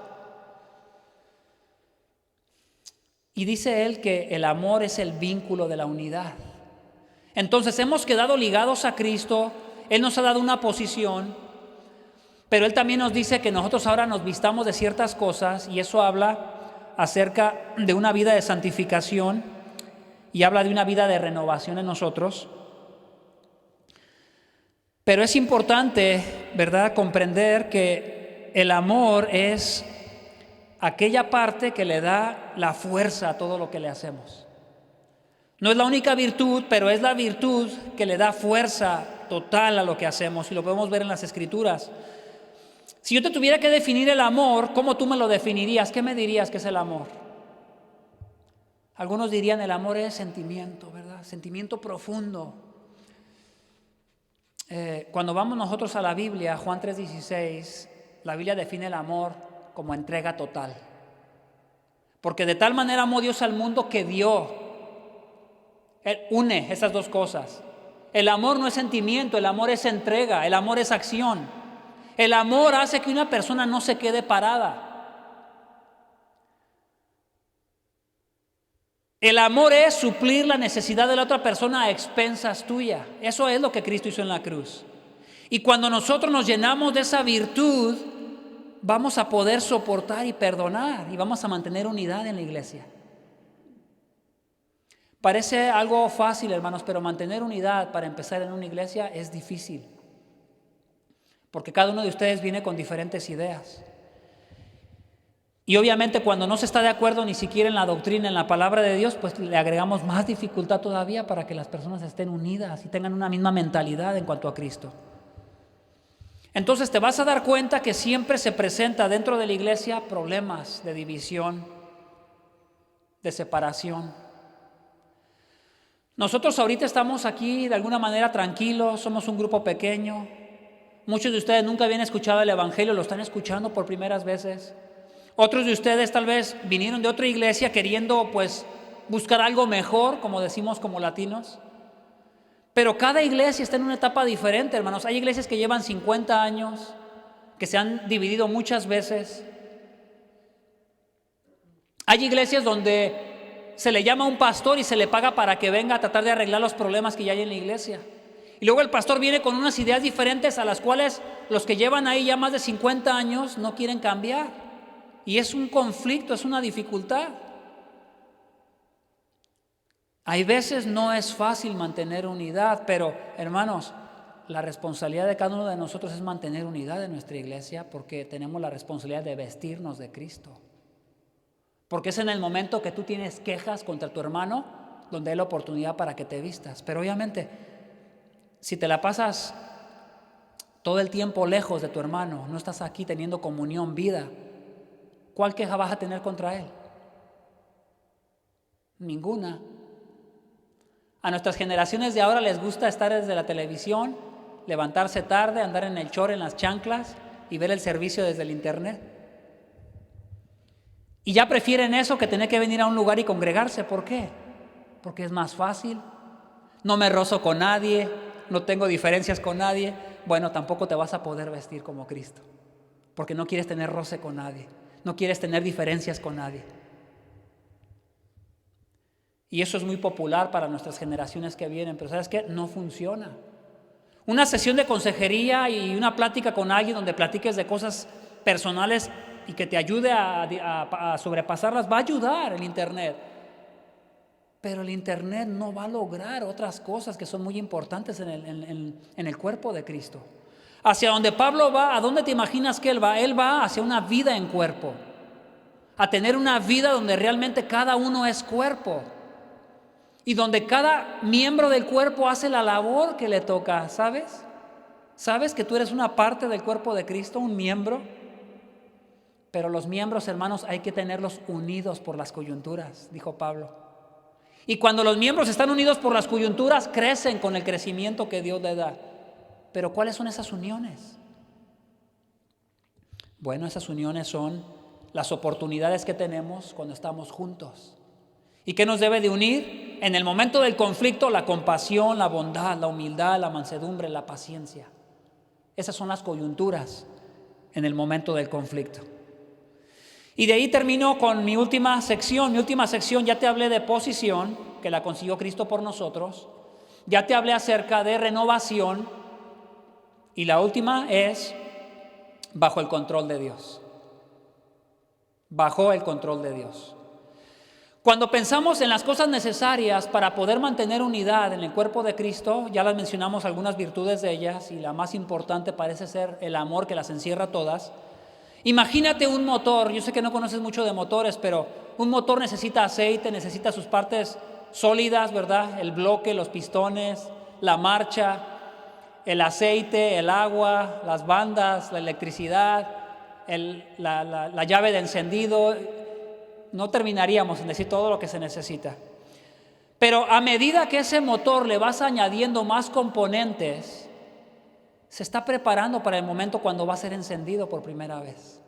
[SPEAKER 5] Y dice él que el amor es el vínculo de la unidad. Entonces hemos quedado ligados a Cristo. Él nos ha dado una posición. Pero Él también nos dice que nosotros ahora nos vistamos de ciertas cosas. Y eso habla acerca de una vida de santificación. Y habla de una vida de renovación en nosotros. Pero es importante, ¿verdad?, comprender que el amor es aquella parte que le da la fuerza a todo lo que le hacemos. No es la única virtud, pero es la virtud que le da fuerza total a lo que hacemos. Y lo podemos ver en las Escrituras. Si yo te tuviera que definir el amor, ¿cómo tú me lo definirías? ¿Qué me dirías que es el amor? Algunos dirían el amor es sentimiento, ¿verdad? Sentimiento profundo. Cuando vamos nosotros a la Biblia, Juan 3:16, la Biblia define el amor como entrega total. Porque de tal manera amó Dios al mundo que dio. Él une esas dos cosas. El amor no es sentimiento, el amor es entrega, el amor es acción. El amor hace que una persona no se quede parada. El amor es suplir la necesidad de la otra persona a expensas tuya. Eso es lo que Cristo hizo en la cruz. Y cuando nosotros nos llenamos de esa virtud, vamos a poder soportar y perdonar y vamos a mantener unidad en la iglesia. Parece algo fácil, hermanos, pero mantener unidad para empezar en una iglesia es difícil. Porque cada uno de ustedes viene con diferentes ideas. Y obviamente cuando no se está de acuerdo ni siquiera en la doctrina, en la palabra de Dios, pues le agregamos más dificultad todavía para que las personas estén unidas y tengan una misma mentalidad en cuanto a Cristo. Entonces te vas a dar cuenta que siempre se presenta dentro de la iglesia problemas de división, de separación. Nosotros ahorita estamos aquí de alguna manera tranquilos, somos un grupo pequeño. Muchos de ustedes nunca habían escuchado el Evangelio, lo están escuchando por primeras veces. Otros de ustedes tal vez vinieron de otra iglesia queriendo pues buscar algo mejor, como decimos como latinos. Pero cada iglesia está en una etapa diferente, hermanos. Hay iglesias que llevan 50 años, que se han dividido muchas veces. Hay iglesias donde se le llama a un pastor y se le paga para que venga a tratar de arreglar los problemas que ya hay en la iglesia. Y luego el pastor viene con unas ideas diferentes a las cuales los que llevan ahí ya más de 50 años no quieren cambiar. Y es un conflicto, es una dificultad. Hay veces no es fácil mantener unidad, pero hermanos, la responsabilidad de cada uno de nosotros es mantener unidad en nuestra iglesia porque tenemos la responsabilidad de vestirnos de Cristo. Porque es en el momento que tú tienes quejas contra tu hermano donde hay la oportunidad para que te vistas. Pero obviamente, si te la pasas todo el tiempo lejos de tu hermano, no estás aquí teniendo comunión, vida, ¿cuál queja vas a tener contra él? Ninguna. A nuestras generaciones de ahora les gusta estar desde la televisión, levantarse tarde, andar en el short, en las chanclas y ver el servicio desde el internet. Y ya prefieren eso que tener que venir a un lugar y congregarse. ¿Por qué? Porque es más fácil. No me rozo con nadie, no tengo diferencias con nadie. Bueno, tampoco te vas a poder vestir como Cristo, porque no quieres tener roce con nadie, no quieres tener diferencias con nadie. Y eso es muy popular para nuestras generaciones que vienen, pero ¿sabes qué? No funciona. Una sesión de consejería y una plática con alguien donde platiques de cosas personales y que te ayude a sobrepasarlas, va a ayudar el internet. Pero el internet no va a lograr otras cosas que son muy importantes en el cuerpo de Cristo. Hacia donde Pablo va, ¿a dónde te imaginas que él va? Él va hacia una vida en cuerpo, a tener una vida donde realmente cada uno es cuerpo y donde cada miembro del cuerpo hace la labor que le toca, ¿sabes? ¿Sabes que tú eres una parte del cuerpo de Cristo, un miembro? Pero los miembros, hermanos, hay que tenerlos unidos por las coyunturas, dijo Pablo. Y cuando los miembros están unidos por las coyunturas, crecen con el crecimiento que Dios le da. Pero ¿cuáles son esas uniones? Bueno, esas uniones son las oportunidades que tenemos cuando estamos juntos. ¿Y qué nos debe de unir? En el momento del conflicto, la compasión, la bondad, la humildad, la mansedumbre, la paciencia. Esas son las coyunturas en el momento del conflicto. Y de ahí termino con mi última sección. Mi última sección, ya te hablé de posición, que la consiguió Cristo por nosotros. Ya te hablé acerca de renovación. Y la última es bajo el control de Dios. Bajo el control de Dios. Cuando pensamos en las cosas necesarias para poder mantener unidad en el cuerpo de Cristo, ya las mencionamos algunas virtudes de ellas, y la más importante parece ser el amor que las encierra todas. Imagínate un motor. Yo sé que no conoces mucho de motores, pero un motor necesita aceite, necesita sus partes sólidas, ¿verdad? El bloque, los pistones, la marcha, el aceite, el agua, las bandas, la electricidad, la llave de encendido. No terminaríamos en decir todo lo que se necesita. Pero a medida que ese motor le vas añadiendo más componentes, se está preparando para el momento cuando va a ser encendido por primera vez.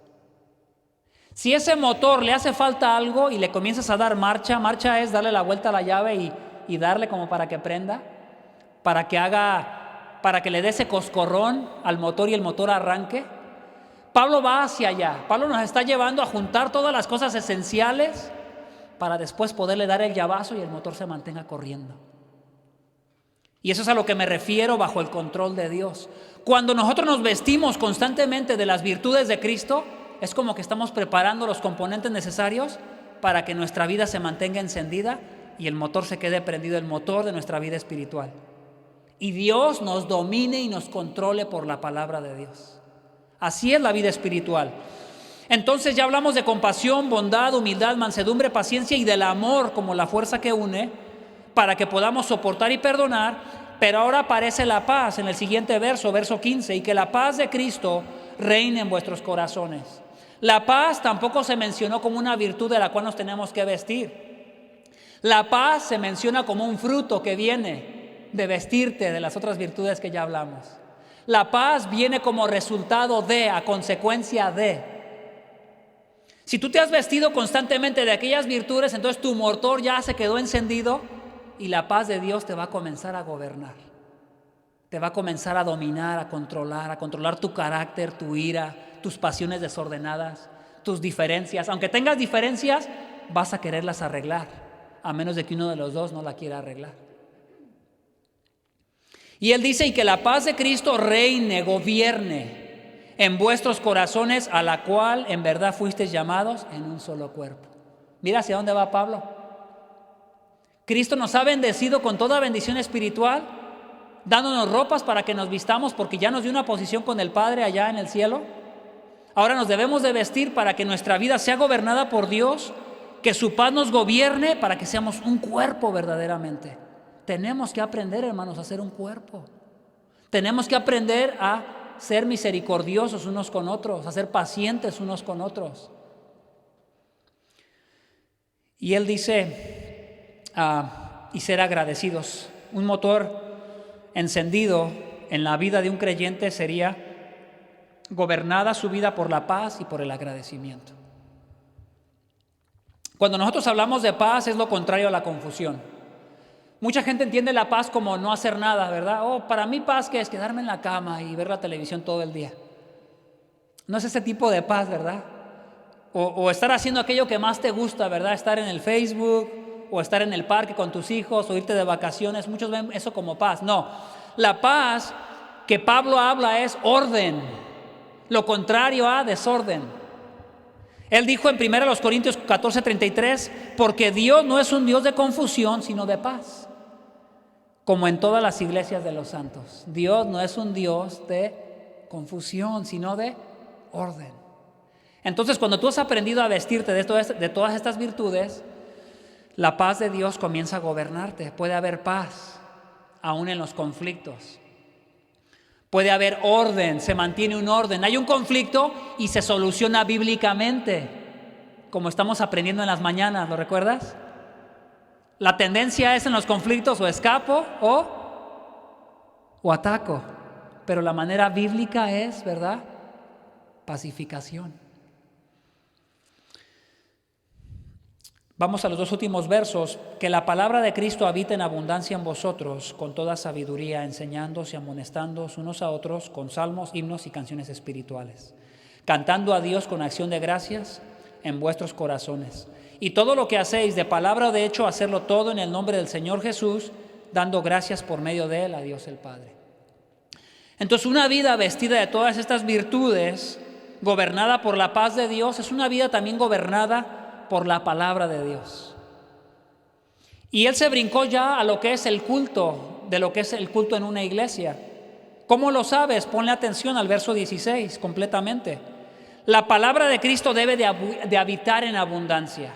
[SPEAKER 5] Si ese motor le hace falta algo y le comienzas a dar marcha, marcha es darle la vuelta a la llave y darle como para que prenda, para que le dé ese coscorrón al motor y el motor arranque. Pablo va hacia allá. Pablo nos está llevando a juntar todas las cosas esenciales para después poderle dar el llavazo y el motor se mantenga corriendo. Y eso es a lo que me refiero bajo el control de Dios. Cuando nosotros nos vestimos constantemente de las virtudes de Cristo, es como que estamos preparando los componentes necesarios para que nuestra vida se mantenga encendida y el motor se quede prendido, el motor de nuestra vida espiritual. Y Dios nos domine y nos controle por la palabra de Dios. Así es la vida espiritual. Entonces ya hablamos de compasión, bondad, humildad, mansedumbre, paciencia y del amor como la fuerza que une para que podamos soportar y perdonar. Pero ahora aparece la paz en el siguiente verso, verso 15, y que la paz de Cristo reine en vuestros corazones. La paz tampoco se mencionó como una virtud de la cual nos tenemos que vestir. La paz se menciona como un fruto que viene de vestirte de las otras virtudes que ya hablamos. La paz viene como resultado de, a consecuencia de. Si tú te has vestido constantemente de aquellas virtudes, entonces tu motor ya se quedó encendido y la paz de Dios te va a comenzar a gobernar. Te va a comenzar a dominar, a controlar tu carácter, tu ira, tus pasiones desordenadas, tus diferencias. Aunque tengas diferencias, vas a quererlas arreglar, a menos de que uno de los dos no la quiera arreglar. Y él dice, y que la paz de Cristo reine, gobierne en vuestros corazones, a la cual en verdad fuisteis llamados en un solo cuerpo. Mira hacia dónde va Pablo. Cristo nos ha bendecido con toda bendición espiritual, dándonos ropas para que nos vistamos, porque ya nos dio una posición con el Padre allá en el cielo. Ahora nos debemos de vestir para que nuestra vida sea gobernada por Dios, que su paz nos gobierne para que seamos un cuerpo verdaderamente. Tenemos que aprender, hermanos, a ser un cuerpo. Tenemos que aprender a ser misericordiosos unos con otros, a ser pacientes unos con otros. Y él dice, y ser agradecidos. Un motor encendido en la vida de un creyente sería gobernada su vida por la paz y por el agradecimiento. Cuando nosotros hablamos de paz es lo contrario a la confusión. Mucha gente entiende la paz como no hacer nada, ¿verdad? Para mí paz, ¿qué es? Quedarme en la cama y ver la televisión todo el día. No es ese tipo de paz, ¿verdad? O estar haciendo aquello que más te gusta, ¿verdad? Estar en el Facebook o estar en el parque con tus hijos o irte de vacaciones. Muchos ven eso como paz. No, la paz que Pablo habla es orden, lo contrario a desorden. Él dijo en 1 Corintios 14:33, porque Dios no es un Dios de confusión, sino de paz. Como en todas las iglesias de los santos. Dios no es un Dios de confusión, sino de orden. Entonces, cuando tú has aprendido a vestirte de todas estas virtudes, la paz de Dios comienza a gobernarte. Puede haber paz, aún en los conflictos. Puede haber orden, se mantiene un orden. Hay un conflicto y se soluciona bíblicamente, como estamos aprendiendo en las mañanas, ¿lo recuerdas? La tendencia es en los conflictos o escapo o ataco, pero la manera bíblica es, ¿verdad? Pacificación. Vamos a los dos últimos versos. Que la palabra de Cristo habite en abundancia en vosotros, con toda sabiduría, enseñándoos y amonestándoos unos a otros con salmos, himnos y canciones espirituales, cantando a Dios con acción de gracias en vuestros corazones. Y todo lo que hacéis, de palabra o de hecho, hacerlo todo en el nombre del Señor Jesús, dando gracias por medio de Él a Dios el Padre. Entonces, una vida vestida de todas estas virtudes, gobernada por la paz de Dios, es una vida también gobernada por la palabra de Dios. Y él se brincó ya a lo que es el culto, de lo que es el culto en una iglesia. ¿Cómo lo sabes? Ponle atención al verso 16 completamente. La palabra de Cristo debe de habitar en abundancia.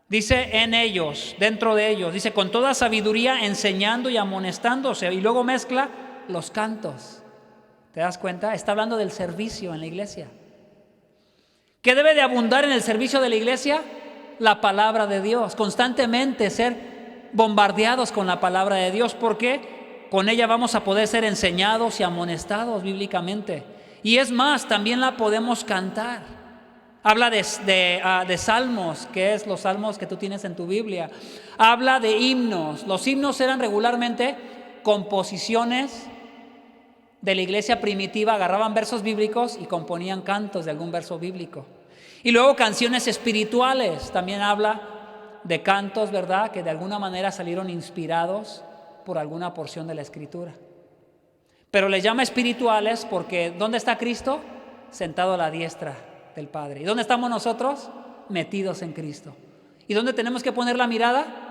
[SPEAKER 5] Dice en ellos, dentro de ellos, dice con toda sabiduría enseñando y amonestándose, y luego mezcla los cantos. ¿Te das cuenta? Está hablando del servicio en la iglesia. ¿Qué debe de abundar en el servicio de la iglesia? La palabra de Dios. Constantemente ser bombardeados con la palabra de Dios, porque con ella vamos a poder ser enseñados y amonestados bíblicamente. Y es más, también la podemos cantar. Habla de salmos, que es los salmos que tú tienes en tu Biblia. Habla de himnos. Los himnos eran regularmente composiciones de la iglesia primitiva. Agarraban versos bíblicos y componían cantos de algún verso bíblico. Y luego canciones espirituales. También habla de cantos, ¿verdad?, que de alguna manera salieron inspirados por alguna porción de la Escritura. Pero les llama espirituales porque ¿dónde está Cristo? Sentado a la diestra del Padre. ¿Y dónde estamos nosotros? Metidos en Cristo. ¿Y dónde tenemos que poner la mirada?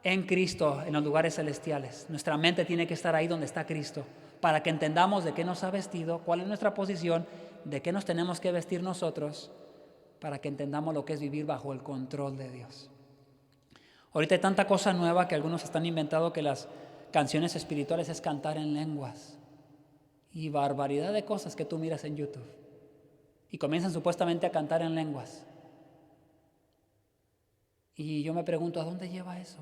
[SPEAKER 5] En Cristo, en los lugares celestiales. Nuestra mente tiene que estar ahí donde está Cristo, para que entendamos de qué nos ha vestido, cuál es nuestra posición, de qué nos tenemos que vestir nosotros, para que entendamos lo que es vivir bajo el control de Dios. Ahorita hay tanta cosa nueva que algunos están inventando que las canciones espirituales es cantar en lenguas. Y barbaridad de cosas que tú miras en YouTube. Y comienzan supuestamente a cantar en lenguas. Y yo me pregunto, ¿a dónde lleva eso?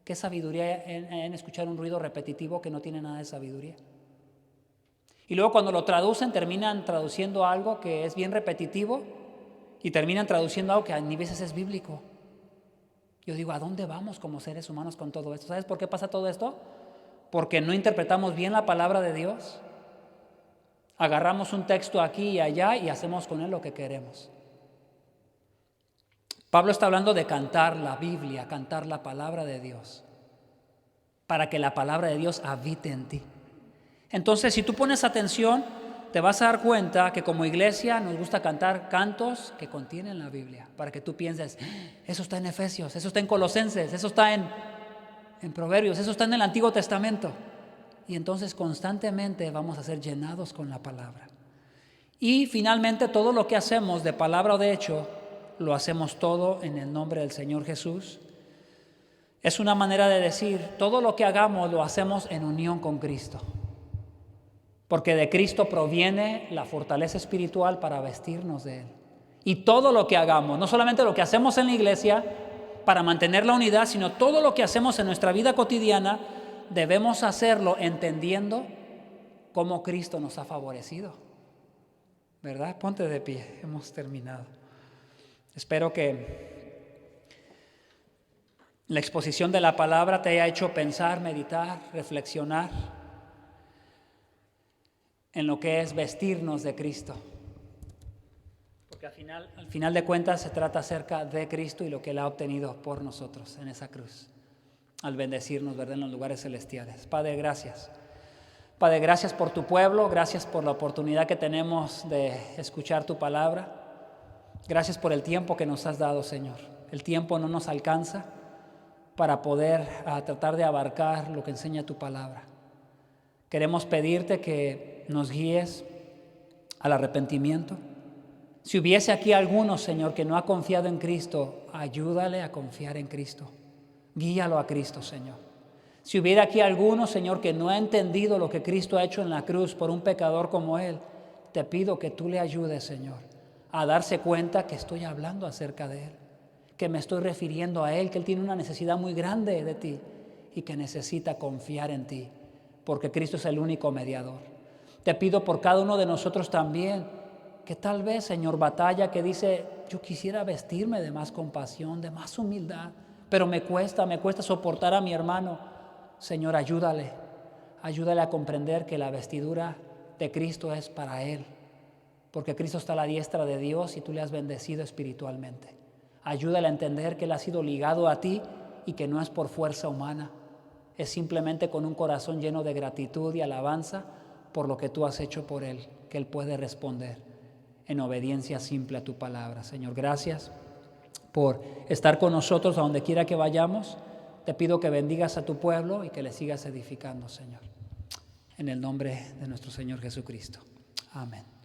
[SPEAKER 5] ¿Qué sabiduría en escuchar un ruido repetitivo que no tiene nada de sabiduría? Y luego cuando lo traducen, terminan traduciendo algo que es bien repetitivo y terminan traduciendo algo que a ni veces es bíblico. Yo digo, ¿a dónde vamos como seres humanos con todo esto? ¿Sabes por qué pasa todo esto? Porque no interpretamos bien la palabra de Dios. Agarramos un texto aquí y allá y hacemos con él lo que queremos. Pablo está hablando de cantar la Biblia, cantar la palabra de Dios, para que la palabra de Dios habite en ti. Entonces, si tú pones atención, te vas a dar cuenta que como iglesia nos gusta cantar cantos que contienen la Biblia, para que tú pienses, eso está en Efesios, eso está en Colosenses, eso está en Proverbios, eso está en el Antiguo Testamento. Y entonces constantemente vamos a ser llenados con la palabra. Y finalmente todo lo que hacemos de palabra o de hecho, lo hacemos todo en el nombre del Señor Jesús. Es una manera de decir, todo lo que hagamos lo hacemos en unión con Cristo. Porque de Cristo proviene la fortaleza espiritual para vestirnos de Él. Y todo lo que hagamos, no solamente lo que hacemos en la iglesia para mantener la unidad, sino todo lo que hacemos en nuestra vida cotidiana, debemos hacerlo entendiendo cómo Cristo nos ha favorecido. ¿Verdad? Ponte de pie, hemos terminado. Espero que la exposición de la palabra te haya hecho pensar, meditar, reflexionar en lo que es vestirnos de Cristo. Porque al final de cuentas se trata acerca de Cristo y lo que Él ha obtenido por nosotros en esa cruz, al bendecirnos, ¿verdad?, en los lugares celestiales. Padre, gracias. Padre, gracias por tu pueblo, gracias por la oportunidad que tenemos de escuchar tu palabra. Gracias por el tiempo que nos has dado, Señor. El tiempo no nos alcanza para poder tratar de abarcar lo que enseña tu palabra. Queremos pedirte que nos guíes al arrepentimiento. Si hubiese aquí alguno, Señor, que no ha confiado en Cristo, ayúdale a confiar en Cristo. Guíalo a Cristo, Señor. Si hubiera aquí alguno, Señor, que no ha entendido lo que Cristo ha hecho en la cruz por un pecador como él, te pido que tú le ayudes, Señor, a darse cuenta que estoy hablando acerca de Él, que me estoy refiriendo a Él, que Él tiene una necesidad muy grande de ti y que necesita confiar en ti, porque Cristo es el único mediador. Te pido por cada uno de nosotros también, que tal vez, Señor, batalla, que dice, yo quisiera vestirme de más compasión, de más humildad, pero me cuesta soportar a mi hermano. Señor, ayúdale a comprender que la vestidura de Cristo es para Él, porque Cristo está a la diestra de Dios y tú le has bendecido espiritualmente. Ayúdale a entender que Él ha sido ligado a ti y que no es por fuerza humana, es simplemente con un corazón lleno de gratitud y alabanza por lo que tú has hecho por Él, que Él puede responder en obediencia simple a tu palabra. Señor, gracias por estar con nosotros a donde quiera que vayamos. Te pido que bendigas a tu pueblo y que le sigas edificando, Señor. En el nombre de nuestro Señor Jesucristo. Amén.